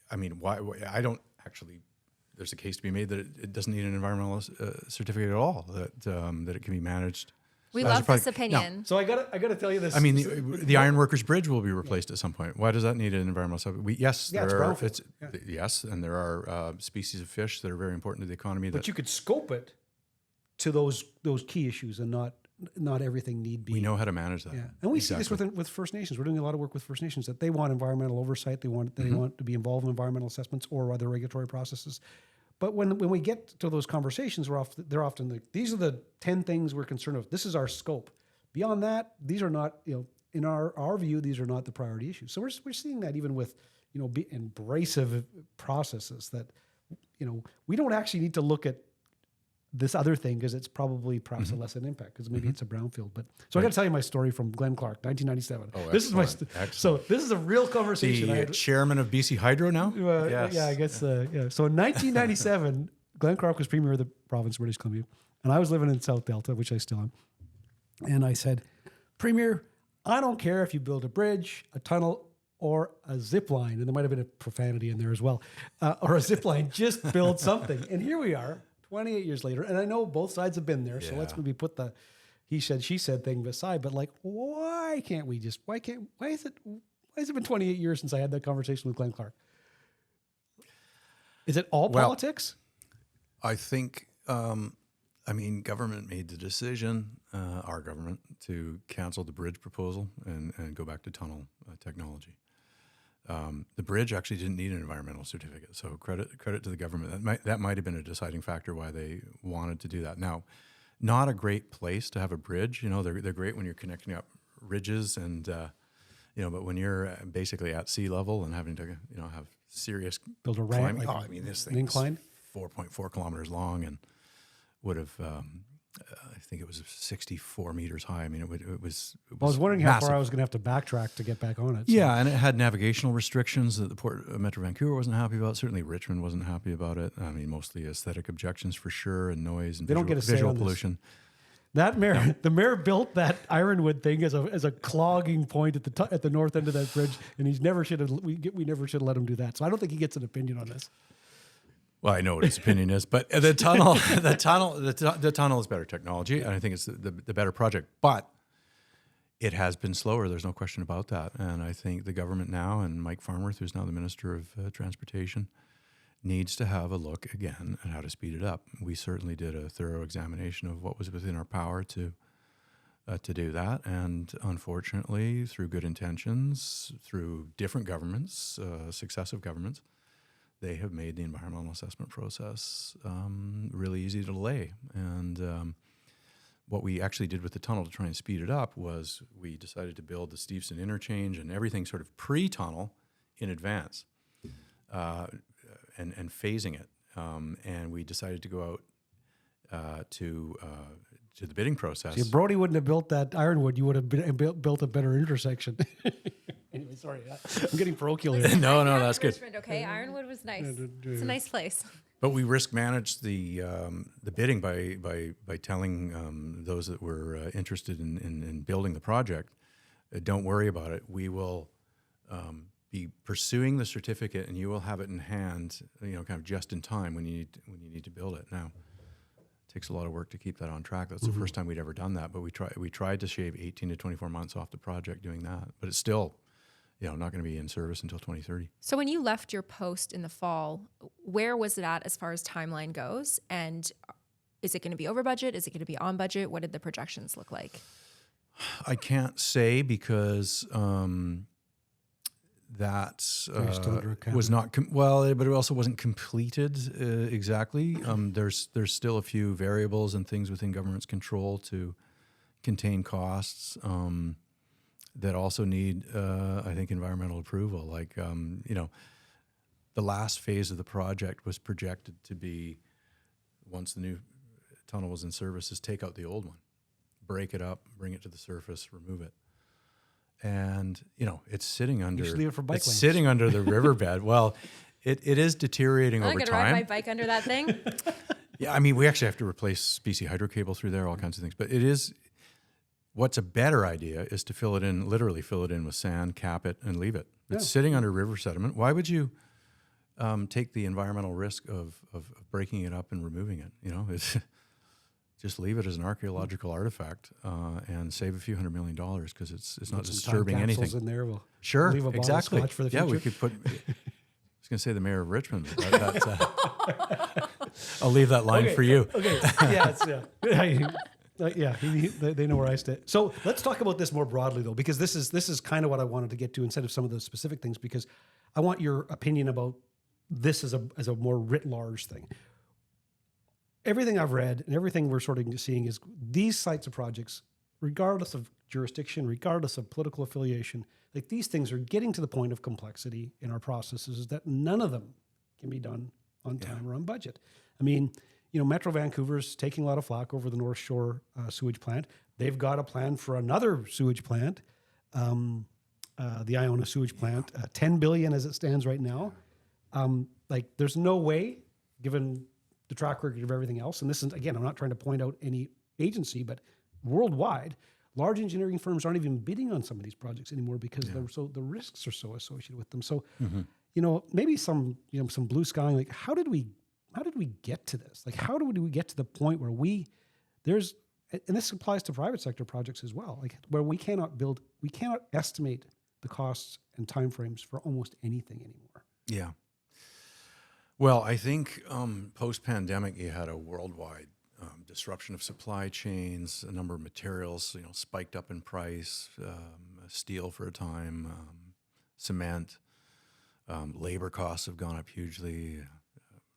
I don't actually. There's a case to be made that it doesn't need an environmental certificate at all. That it can be managed. We love this opinion. No. So I gotta tell you this. The Ironworkers Bridge will be replaced at some point. Why does that need an environmental certificate? Yes, and there are species of fish that are very important to the economy. But you could scope it to those key issues, and not everything need be. We know how to manage that. Yeah, and we see this with First Nations. We're doing a lot of work with First Nations that they want environmental oversight. They want to be involved in environmental assessments or other regulatory processes. But when we get to those conversations, they're often like, these are the 10 things we're concerned with. This is our scope. Beyond that, these are not, in our view, these are not the priority issues. So we're seeing that even with, abrasive processes that, we don't actually need to look at this other thing because it's probably perhaps a less an impact because maybe it's a brownfield. But so I got to tell you my story from Glen Clark, 1997. Oh, this is so this is a real conversation. The chairman of BC Hydro now. Yes. Yeah, I guess. So in 1997, Glen Clark was premier of the province of British Columbia, and I was living in South Delta, which I still am. And I said, Premier, I don't care if you build a bridge, a tunnel, or a zip line, and there might have been a profanity in there as well, or a zip line. Just build something. And here we are. 28 years later, and I know both sides have been there, so let's maybe put the he said, she said thing aside, but why has it been 28 years since I had that conversation with Glen Clark? Is it all politics? I think, government made the decision, our government, to cancel the bridge proposal and go back to tunnel technology. The bridge actually didn't need an environmental certificate, so credit to the government. That might have been a deciding factor why they wanted to do that. Now, not a great place to have a bridge. They're great when you're connecting up ridges and but when you're basically at sea level and having to have serious build a ramp. This thing is 4.4 kilometers long and would have. I think it was 64 meters high. I mean, it was I was wondering how far I was going to have to backtrack to get back on it. So. Yeah, and it had navigational restrictions that the Port Metro Vancouver wasn't happy about. Certainly Richmond wasn't happy about it. I mean, mostly aesthetic objections for sure, and noise and visual pollution. That mayor, the mayor built that Ironwood thing as a clogging point at the north end of that bridge, and we never should have let him do that. So I don't think he gets an opinion on this. Well, I know what his opinion is, but the tunnel is better technology, and I think it's the better project. But It has been slower. There's no question about that. And I think the government now, and Mike Farnworth, who's now the Minister of Transportation, needs to have a look again at how to speed it up. We certainly did a thorough examination of what was within our power to do that. And unfortunately, through good intentions, through different governments, successive governments, they have made the environmental assessment process really easy to delay. And what we actually did with the tunnel to try and speed it up was we decided to build the Steveston interchange and everything sort of pre-tunnel in advance and phasing it. And we decided to go out to the bidding process. See, if Brody wouldn't have built that Ironwood, you would have built a better intersection. Anyway, sorry, I'm getting parochial here. No, that's good. Richmond, okay, Ironwood was nice. It's a nice place. But we risk managed the bidding by telling those that were interested in building the project, don't worry about it. We will be pursuing the certificate, and you will have it in hand, kind of just in time when you need to build it. Now, it takes a lot of work to keep that on track. That's the first time we'd ever done that, but we tried to shave 18 to 24 months off the project doing that. But it's still, not going to be in service until 2030. So when you left your post in the fall, where was it at as far as timeline goes? And is it going to be over budget? Is it going to be on budget? What did the projections look like? I can't say because that was not but it also wasn't completed exactly. There's still a few variables and things within government's control to contain costs that also need, I think, environmental approval. Like, the last phase of the project was projected to be, once the new tunnel was in service, is take out the old one, break it up, bring it to the surface, remove it. And, it's sitting under, sitting under the riverbed. Well, it is deteriorating over time. I'm going to ride my bike under that thing. Yeah, I mean, we actually have to replace BC hydro cable through there, all kinds of things. But it is, what's a better idea is to literally fill it in with sand, cap it, and leave it. It's sitting under river sediment. Why would you take the environmental risk of breaking it up and removing it? It's just leave it as an archaeological artifact and save a few $100 million because it's not disturbing anything. In there, we'll sure, leave a exactly. Scotch for the future. Yeah, we could put. I was going to say the mayor of Richmond. But I'll leave that line for you. Okay. They know where I stay. So let's talk about this more broadly, though, because this is kind of what I wanted to get to instead of some of the specific things, because I want your opinion about this as a more writ large thing. Everything I've read and everything we're sort of seeing is these sites of projects, regardless of jurisdiction, regardless of political affiliation, like these things are getting to the point of complexity in our processes that none of them can be done on time or on budget. I mean, Metro Vancouver's taking a lot of flack over the North Shore sewage plant. They've got a plan for another sewage plant, the Iona sewage plant, $10 billion as it stands right now. There's no way, given the track record of everything else, and this is, again, I'm not trying to point out any agency, but worldwide, large engineering firms aren't even bidding on some of these projects anymore because the risks are so associated with them. So, maybe some blue sky, like how did we get to this? Like, how do we get to the point where and this applies to private sector projects as well, like where we cannot estimate the costs and timeframes for almost anything anymore. Yeah. Well, I think post-pandemic, you had a worldwide disruption of supply chains. A number of materials, spiked up in price. Steel for a time, cement, labor costs have gone up hugely.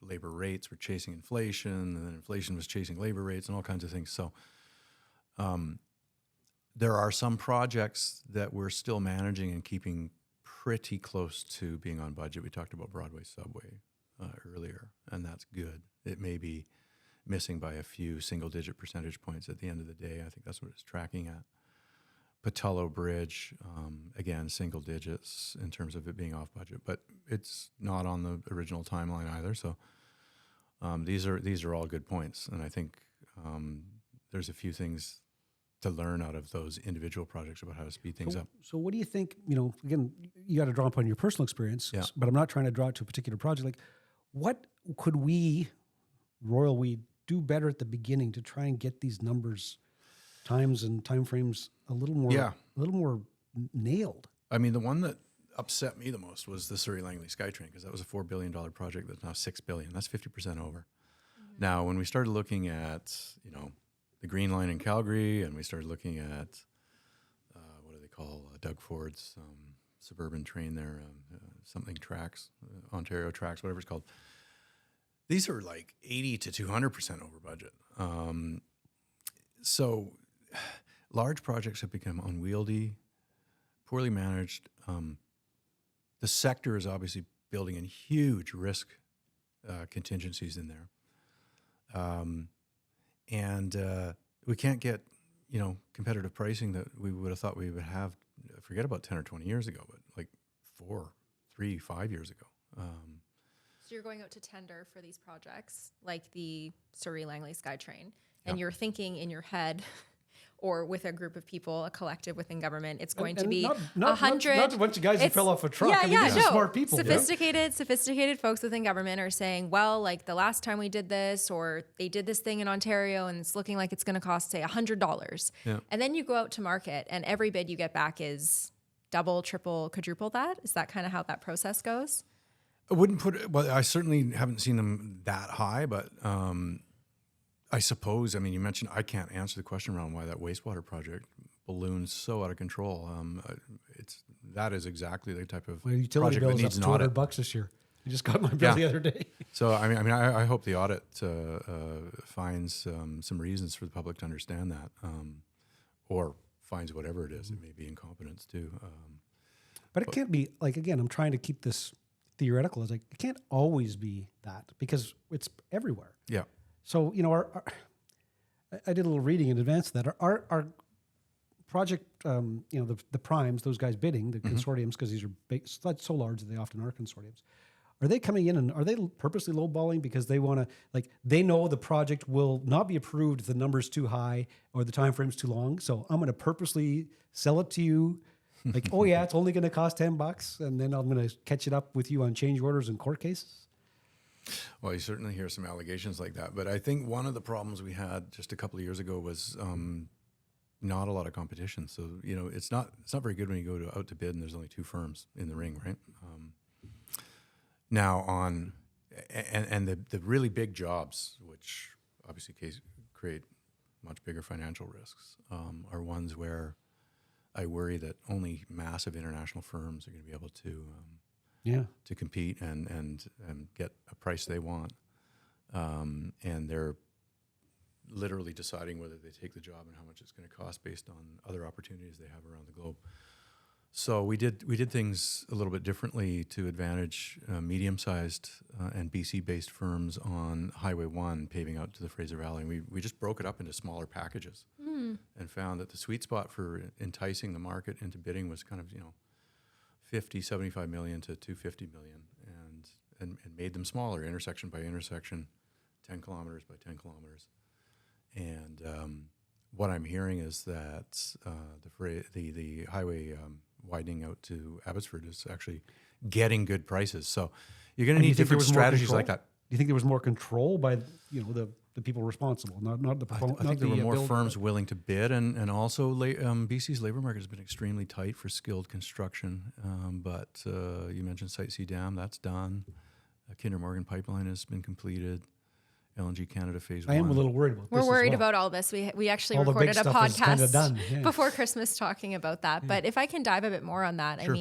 Labor rates were chasing inflation, and then inflation was chasing labor rates, and all kinds of things. So, there are some projects that we're still managing and keeping pretty close to being on budget. We talked about Broadway Subway earlier, and that's good. It may be missing by a few single-digit percentage points at the end of the day. I think that's what it's tracking at. Patullo Bridge, again, single digits in terms of it being off budget, but it's not on the original timeline either. So these are all good points, and I think there's a few things to learn out of those individual projects about how to speed things up. So what do you think, again, you got to draw upon your personal experience, but I'm not trying to draw it to a particular project. Like, what could Royal We, do better at the beginning to try and get these numbers, times and timeframes a little more little more nailed. I mean, the one that upset me the most was the Surrey Langley SkyTrain, because that was a $4 billion project that's now $6 billion. That's 50% over. Now, when we started looking at, the Green Line in Calgary, and we started looking at, what do they call Doug Ford's suburban train there, something tracks, Ontario Tracks, whatever it's called. These are like 80 to 200% over budget. So large projects have become unwieldy, poorly managed. The sector is obviously building in huge risk contingencies in there. And we can't get, competitive pricing that we would have thought we would have, forget about 10 or 20 years ago, but like 5 years ago. So you're going out to tender for these projects, like the Surrey Langley SkyTrain, and you're thinking in your head, or with a group of people, a collective within government, it's going to be 100. Not a bunch of guys who fell off a truck. These are smart people. Sophisticated folks within government are saying, well, like the last time we did this, or they did this thing in Ontario, and it's looking like it's going to cost, say, $100. Yeah. And then you go out to market, and every bid you get back is double, triple, quadruple that. Is that kind of how that process goes? I wouldn't put it, well, I certainly haven't seen them that high, but I suppose, you mentioned, I can't answer the question around why that wastewater project balloons so out of control. That is exactly the type of utility project bill that is needs up an audit. $200 this year. I just got my bill the other day. So, I hope the audit finds some reasons for the public to understand that, or finds whatever it is. It may be incompetence too. But it can't be, like, again, I'm trying to keep this theoretical. It's like, it can't always be that, because it's everywhere. Yeah. So, I did a little reading in advance of that. Our project, the primes, those guys bidding, the consortiums, because these are big, so large that they often are consortiums. Are they coming in and are they purposely lowballing because they want to, they know the project will not be approved if the number's too high or the time frame's too long. So I'm going to purposely sell it to you. Oh yeah, it's only going to cost $10, and then I'm going to catch it up with you on change orders and court cases. Well, you certainly hear some allegations like that, but I think one of the problems we had just a couple of years ago was not a lot of competition. So it's not very good when you go out to bid and there's only two firms in the ring, right? Now the really big jobs, which obviously create much bigger financial risks, are ones where I worry that only massive international firms are going to be able to compete and get a price they want. And they're literally deciding whether they take the job and how much it's going to cost based on other opportunities they have around the globe. So we did things a little bit differently to advantage medium-sized and BC-based firms on Highway 1 paving out to the Fraser Valley. And we just broke it up into smaller packages and found that the sweet spot for enticing the market into bidding was kind of, 50, 75 million to 250 million, and made them smaller, intersection by intersection, 10 kilometers by 10 kilometers. And what I'm hearing is that the highway widening out to Abbotsford is actually getting good prices. So you're going to need different strategies like that. Do you think there was more control by the people responsible, not the proponent? I think there were more firms willing to bid, and also BC's labor market has been extremely tight for skilled construction. But you mentioned Site C Dam, that's done. Kinder Morgan Pipeline has been completed. LNG Canada Phase 1. I am a little worried about this. We're worried about all this. We actually recorded a podcast before Christmas talking about that. Yeah. But if I can dive a bit more on that, sure.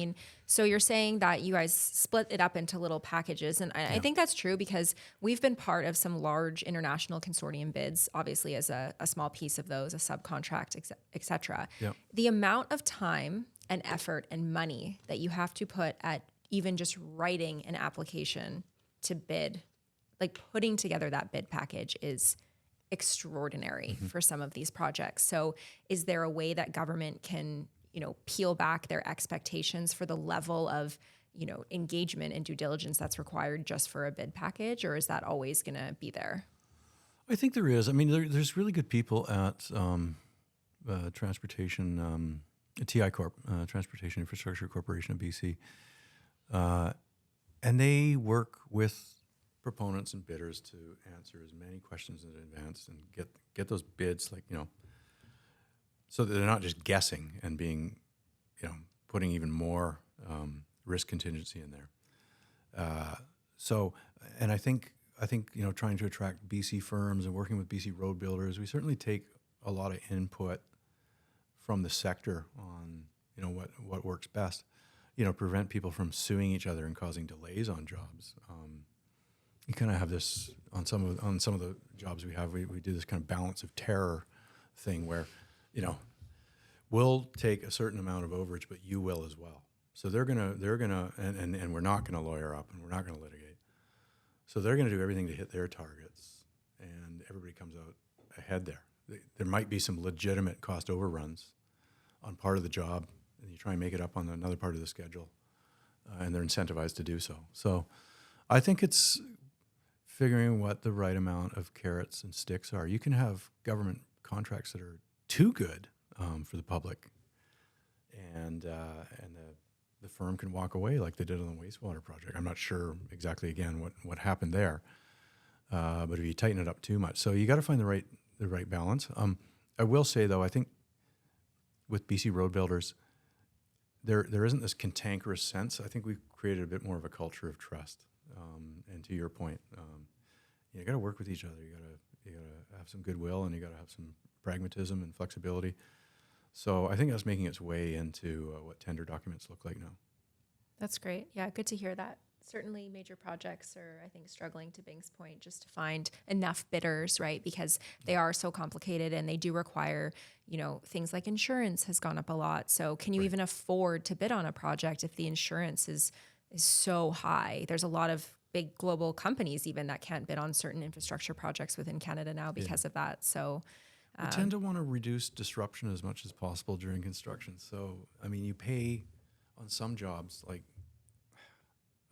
So you're saying that you guys split it up into little packages. And I think that's true because we've been part of some large international consortium bids, obviously as a small piece of those, a subcontract, et cetera. Yeah. The amount of time and effort and money that you have to put at even just writing an application to bid, like putting together that bid package, is extraordinary for some of these projects. So is there a way that government can, peel back their expectations for the level of, engagement and due diligence that's required just for a bid package, or is that always going to be there? I think there is. There's really good people at Transportation, TI Corp, Transportation Infrastructure Corporation of BC, and they work with proponents and bidders to answer as many questions in advance and get those bids so that they're not just guessing and being putting even more risk contingency in there. And I think trying to attract BC firms and working with BC road builders, we certainly take a lot of input from the sector on what works best. Prevent people from suing each other and causing delays on jobs. You kind of have this on some of the jobs we have. We do this kind of balance of terror thing where, we'll take a certain amount of overage, but you will as well. So they're gonna, and we're not gonna lawyer up, and we're not gonna litigate. So they're gonna do everything to hit their targets, and everybody comes out ahead there. There might be some legitimate cost overruns on part of the job, and you try and make it up on another part of the schedule, and they're incentivized to do so. So I think it's figuring what the right amount of carrots and sticks are. You can have government contracts that are too good for the public, and the firm can walk away like they did on the wastewater project. I'm not sure exactly, again, what happened there, but if you tighten it up too much. So you got to find the right balance. I will say, though, I think with BC road builders, there isn't this cantankerous sense. I think we've created a bit more of a culture of trust. And to your point, you got to work with each other. You got to have some goodwill, and you got to have some pragmatism and flexibility. So I think that's making its way into what tender documents look like now. That's great. Yeah, good to hear that. Certainly major projects are, I think, struggling, to Byng's point, just to find enough bidders, right? Because they are so complicated, and they do require, things like insurance has gone up a lot. So can you even afford to bid on a project if the insurance is so high? There's a lot of big global companies even that can't bid on certain infrastructure projects within Canada now because of that. So we tend to want to reduce disruption as much as possible during construction. So, you pay on some jobs, like,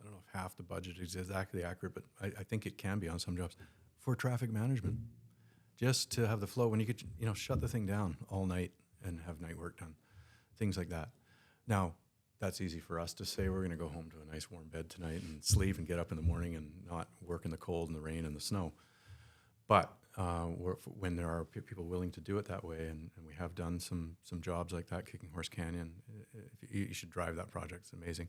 I don't know if half the budget is exactly accurate, but I think it can be on some jobs, for traffic management, just to have the flow. When you could, shut the thing down all night and have night work done, things like that. Now, that's easy for us to say. We're going to go home to a nice warm bed tonight and sleep and get up in the morning and not work in the cold and the rain and the snow. But when there are people willing to do it that way, and we have done some jobs like that, Kicking Horse Canyon, you should drive that project. It's amazing.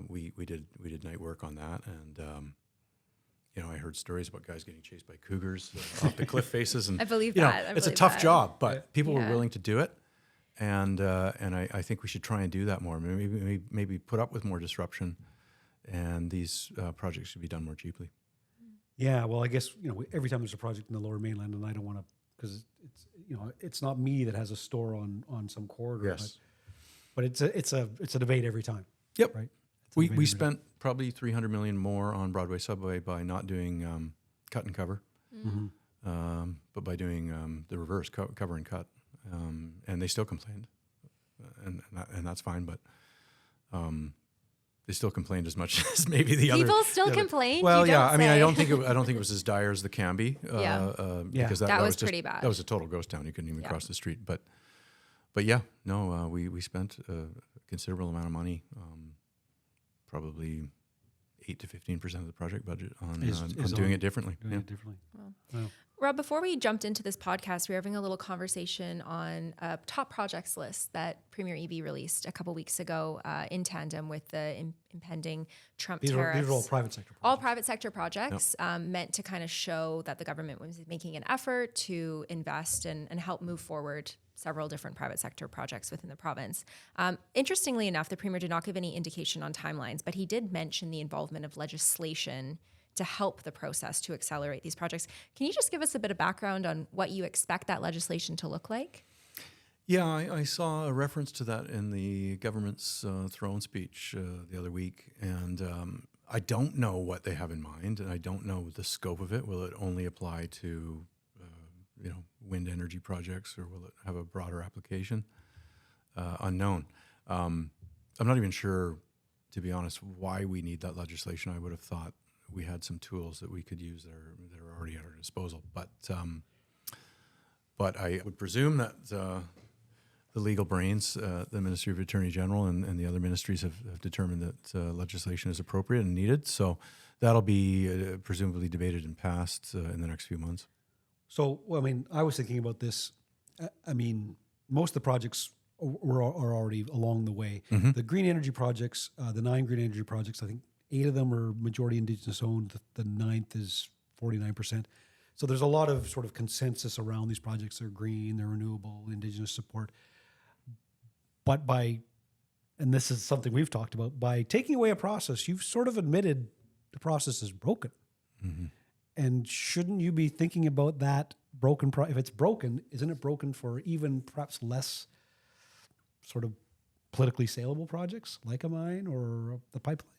We did night work on that, and I heard stories about guys getting chased by cougars off the cliff faces, and I believe that. It's a tough job, but people were willing to do it, and I think we should try and do that more. Maybe put up with more disruption, and these projects should be done more cheaply. Yeah, well, I guess every time there's a project in the Lower Mainland, and I don't want to, because it's not me that has a store on some corridor. Yes, but it's a debate every time. Yep. Right. We spent probably $300 million more on Broadway Subway by not doing cut and cover, but by doing the reverse, cover and cut, and they still complained, and that's fine, but. They still complained as much as maybe the other. People still complain. Well, yeah. I don't think it was as dire as the Canby. Because that was pretty bad. That was a total ghost town. You couldn't even cross the street. But yeah, no. We spent a considerable amount of money, probably 8 to 15% of the project budget on doing it differently. Wow. Rob, before we jumped into this podcast, we were having a little conversation on a top projects list that Premier Eby released a couple weeks ago in tandem with the impending Trump tariffs. These are all private sector projects. All private sector projects meant to kind of show that the government was making an effort to invest and help move forward several different private sector projects within the province. Interestingly enough, the Premier did not give any indication on timelines, but he did mention the involvement of legislation to help the process to accelerate these projects. Can you just give us a bit of background on what you expect that legislation to look like? Yeah, I saw a reference to that in the government's throne speech the other week, and I don't know what they have in mind, and I don't know the scope of it. Will it only apply to wind energy projects, or will it have a broader application? Unknown. I'm not even sure, to be honest, why we need that legislation. I would have thought we had some tools that we could use that are already at our disposal. But I would presume that the legal brains, the Ministry of Attorney General and the other ministries have determined that legislation is appropriate and needed. So that'll be presumably debated and passed in the next few months. So, I was thinking about this. Most of the projects are already along the way. The green energy projects, the 9 green energy projects, I think 8 of them are majority Indigenous owned. The 9th is 49%. So there's a lot of sort of consensus around these projects. They're green, they're renewable, Indigenous support. But and this is something we've talked about, by taking away a process, you've sort of admitted the process is broken. And shouldn't you be thinking about that broken? If it's broken, isn't it broken for even perhaps less sort of politically saleable projects like a mine or the pipeline?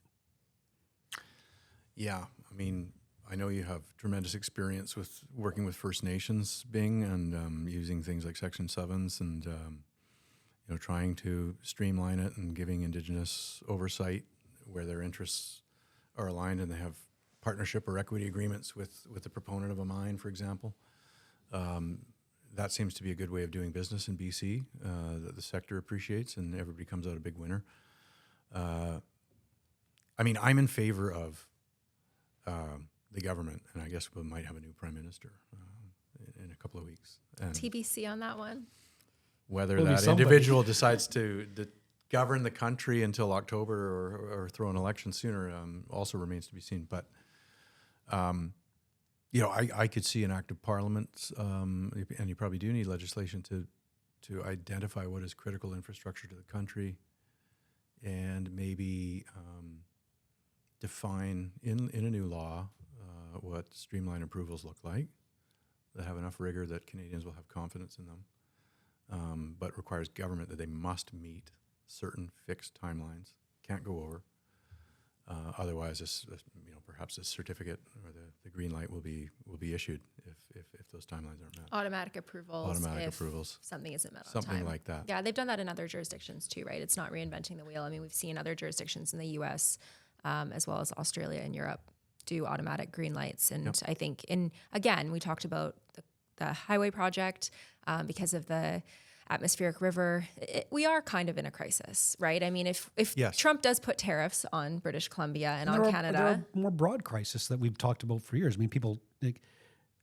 Yeah, I mean, I know you have tremendous experience with working with First Nations, Byng, and using things like Section 7s and trying to streamline it and giving Indigenous oversight where their interests are aligned and they have partnership or equity agreements with the proponent of a mine, for example. That seems to be a good way of doing business in BC that the sector appreciates, and everybody comes out a big winner. I mean, I'm in favor of the government, and I guess we might have a new prime minister in a couple of weeks. And TBC on that one. whether that individual decides to govern the country until October or throw an election sooner also remains to be seen. But I could see an act of parliament, and you probably do need legislation to identify what is critical infrastructure to the country, and maybe define in a new law what streamlined approvals look like that have enough rigor that Canadians will have confidence in them, but requires government that they must meet certain fixed timelines, can't go over. Otherwise, perhaps a certificate or the green light will be issued if those timelines aren't met. Automatic approvals. Approvals. Something isn't met on Something time. like that. Yeah, they've done that in other jurisdictions too, right? It's not reinventing the wheel. I mean, we've seen other jurisdictions in the U.S. As well as Australia and Europe do automatic green lights. And I think again, we talked about the highway project because of the atmospheric river. We are kind of in a crisis, right? I mean, if Yes. Trump does put tariffs on British Columbia and on Canada. There are more broad crisis that we've talked about for years. I mean, people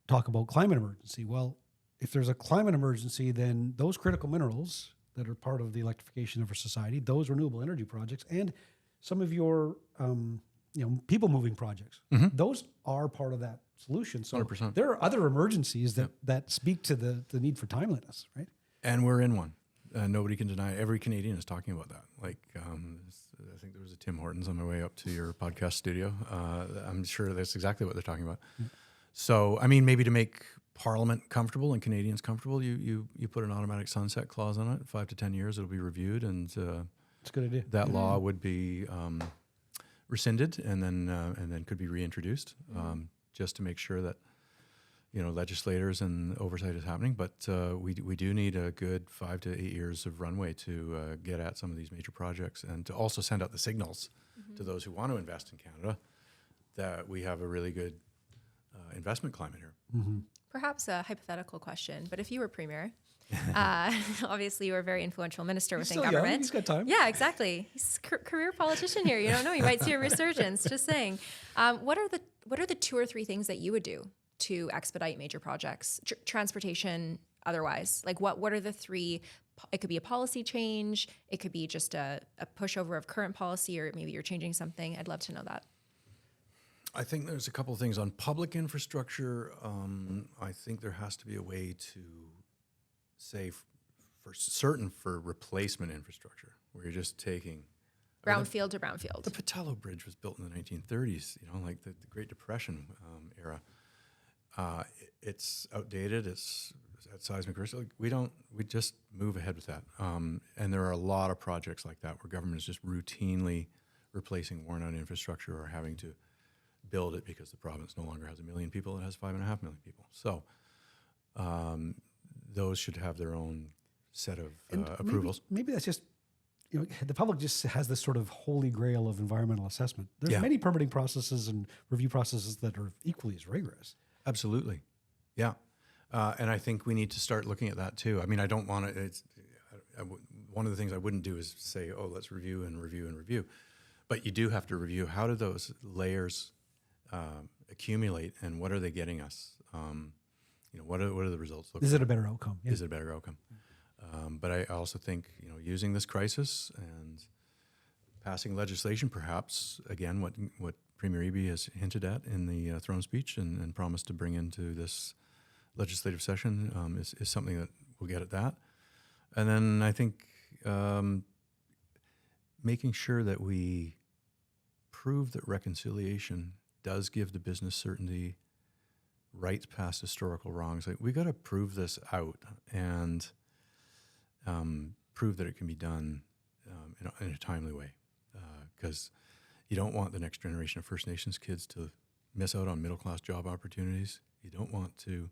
talk about climate emergency. Well, if there's a climate emergency, then those critical minerals that are part of the electrification of our society, those renewable energy projects, and some of your people moving projects, those are part of that solution. So 100%. there are other emergencies that speak to the need for timeliness, right? And we're in one. Nobody can deny it. Every Canadian is talking about that. Like, I think there was a Tim Hortons on my way up to your podcast studio. I'm sure that's exactly what they're talking about. Yeah. So, I mean, maybe to make Parliament comfortable and Canadians comfortable, you put an automatic sunset clause on it. 5 to 10 years, it'll be reviewed, and it's a good idea. That law would be rescinded and then could be reintroduced, just to make sure that legislators and oversight is happening. But we do need a good 5 to 8 years of runway to get at some of these major projects, and to also send out the signals to those who want to invest in Canada that we have a really good investment climate here. Mm-hmm. Perhaps a hypothetical question, but if you were premier, obviously you were a very influential minister within government. Young. He's got time. Yeah, exactly. He's a career politician here. You don't know. You might see a resurgence. Just saying. What are the 2 or 3 things that you would do to expedite major projects, transportation, otherwise? Like what are the 3? It could be a policy change. It could be just a pushover of current policy, or maybe you're changing something. I'd love to know that. I think there's a couple of things on public infrastructure. I think there has to be a way to say for replacement infrastructure, where you're just taking brownfield to brownfield. The Patello Bridge was built in the 1930s, like the Great Depression era. It's outdated. It's at seismic risk. We just move ahead with that. And there are a lot of projects like that where government is just routinely replacing worn out infrastructure or having to build it because the province no longer has 1 million people; it has 5.5 million people. So those should have their own set of approvals. Maybe that's just the public just has this sort of holy grail of environmental assessment. There's many permitting processes and review processes that are equally as rigorous. Absolutely, yeah. And I think we need to start looking at that too. I mean, I don't want to. One of the things I wouldn't do is say, "Oh, let's review and review and review," but you do have to review how do those layers accumulate, and what are they getting us? What are the results look like? Is it a better outcome? Yeah. Is it a better outcome? But I also think, using this crisis and passing legislation, perhaps, again, what Premier Eby has hinted at in the throne speech and promised to bring into this legislative session is something that we'll get at that. And then I think making sure that we prove that reconciliation does give the business certainty, rights past historical wrongs. Like, we got to prove this out and prove that it can be done in a timely way, because you don't want the next generation of First Nations kids to miss out on middle-class job opportunities. You don't want to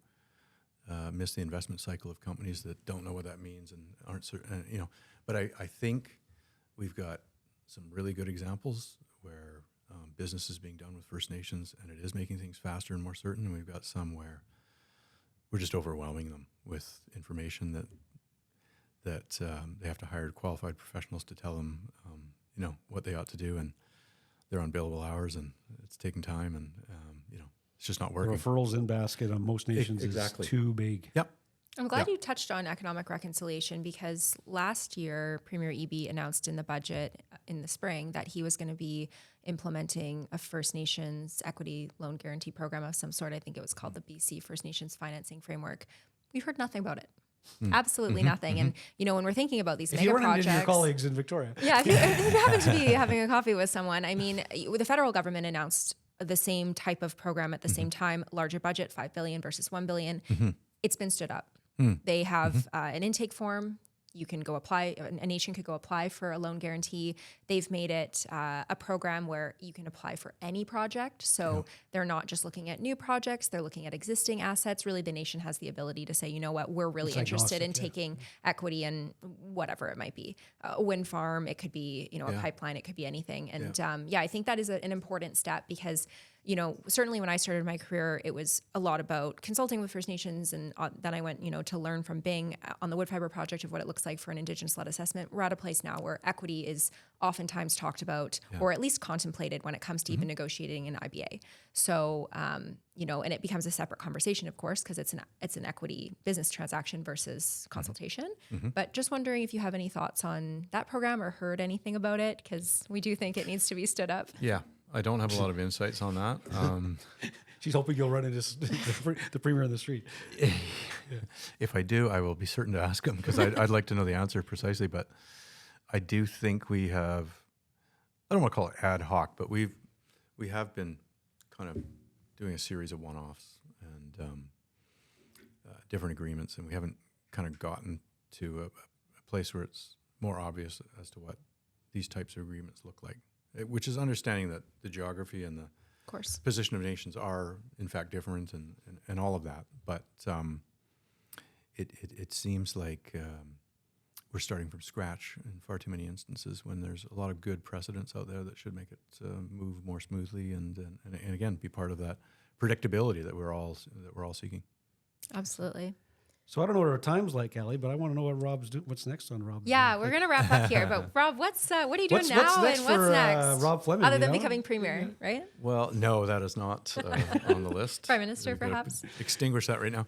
miss the investment cycle of companies that don't know what that means and aren't certain, But I think we've got some really good examples where business is being done with First Nations and it is making things faster and more certain. And we've got some where we're just overwhelming them with information that they have to hire qualified professionals to tell them, what they ought to do, and they're on billable hours, and it's taking time, and it's just not working. The referrals in basket on most nations exactly. is too big. Yep. I'm glad you touched on economic reconciliation, because last year, Premier Eby announced in the budget in the spring that he was going to be implementing a First Nations equity loan guarantee program of some sort. I think it was called the BC First Nations Financing Framework. We've heard nothing about it. Absolutely nothing. And, when we're thinking about these mega projects. If you run into your colleagues in Victoria. Yeah, if you happen to be having a coffee with someone, the federal government announced the same type of program at the same time, larger budget, $5 billion versus $1 billion. It's been stood up. They have an intake form. You can go apply, a nation could go apply for a loan guarantee. They've made it a program where you can apply for any project. So they're not just looking at new projects, they're looking at existing assets. Really, the nation has the ability to say, you know what, we're really interested in taking equity in whatever it might be. A wind farm, it could be, a pipeline, it could be anything. And I think that is an important step, because certainly when I started my career, it was a lot about consulting with First Nations. And then I went, to learn from Byng on the wood fiber project of what it looks like for an Indigenous-led assessment. We're at a place now where equity is oftentimes talked about, or at least contemplated when it comes to even negotiating an IBA. So, and it becomes a separate conversation, of course, because it's an equity business transaction versus consultation. But just wondering if you have any thoughts on that program or heard anything about it, because we do think it needs to be stood up. Yeah. I don't have a lot of insights on that. She's hoping you'll run into the premier on the street. If I do, I will be certain to ask him, because I'd like to know the answer precisely. But I do think we have, I don't want to call it ad hoc, but we have been kind of doing a series of one-offs and different agreements, and we haven't kind of gotten to a place where it's more obvious as to what these types of agreements look like. Which is understanding that the geography and the position of nations are in fact different and all of that. But it seems like we're starting from scratch in far too many instances, when there's a lot of good precedents out there that should make it move more smoothly and again be part of that predictability that we're all seeking. Absolutely. So I don't know what our time's like, Allie, but I want to know what Rob's doing. What's next on Rob's? Yeah, we're going to wrap up here. But Rob, what are you doing now? What's next? Rob Fleming, other than becoming premier, right? Well, no, that is not on the list. Prime Minister, perhaps. Extinguish that right now.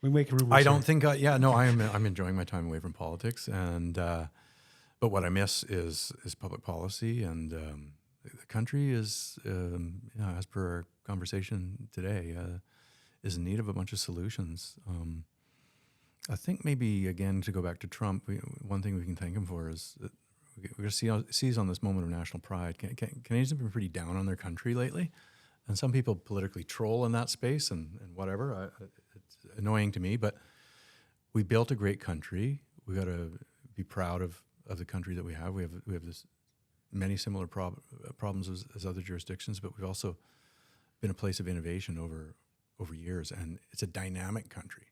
We make rumors. I don't think. I'm enjoying my time away from politics, and but what I miss is public policy, and the country is, as per our conversation today, is in need of a bunch of solutions. I think maybe, again, to go back to Trump, one thing we can thank him for is that we're going to seize on this moment of national pride. Canadians have been pretty down on their country lately, and some people politically troll in that space and whatever. It's annoying to me, but we built a great country. We got to be proud of the country that we have. We have this many similar problems as other jurisdictions, but we've also been a place of innovation over years, and it's a dynamic country.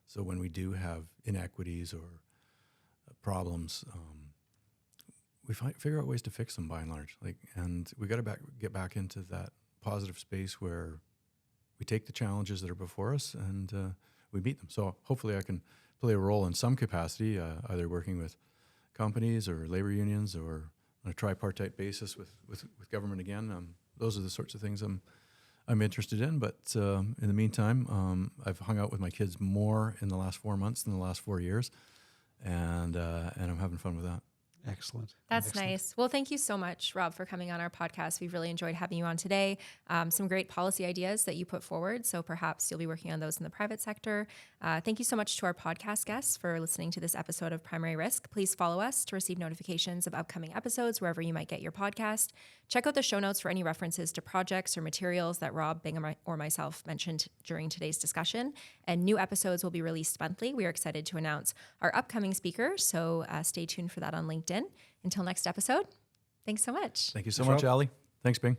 So when we do have inequities or problems, we figure out ways to fix them by and large. And we got to get back into that positive space where we take the challenges that are before us and we meet them. So hopefully I can play a role in some capacity, either working with companies or labor unions or on a tripartite basis with government again. Those are the sorts of things I'm I'm interested in. But in the meantime, I've hung out with my kids more in the last 4 months than the last 4 years, and I'm having fun with that. Excellent. That's Excellent. nice. Well, thank you so much, Rob, for coming on our podcast. We've really enjoyed having you on today. Some great policy ideas that you put forward. So perhaps you'll be working on those in the private sector. Thank you so much to our podcast guests for listening to this episode of Primary Risk. Please follow us to receive notifications of upcoming episodes wherever you might get your podcast. Check out the show notes for any references to projects or materials that Rob, Byng, or myself mentioned during today's discussion. And new episodes will be released monthly. We are excited to announce our upcoming speaker, so stay tuned for that on LinkedIn. Until next episode, thanks so much. Thank you so much, Allie. Thanks, Byng.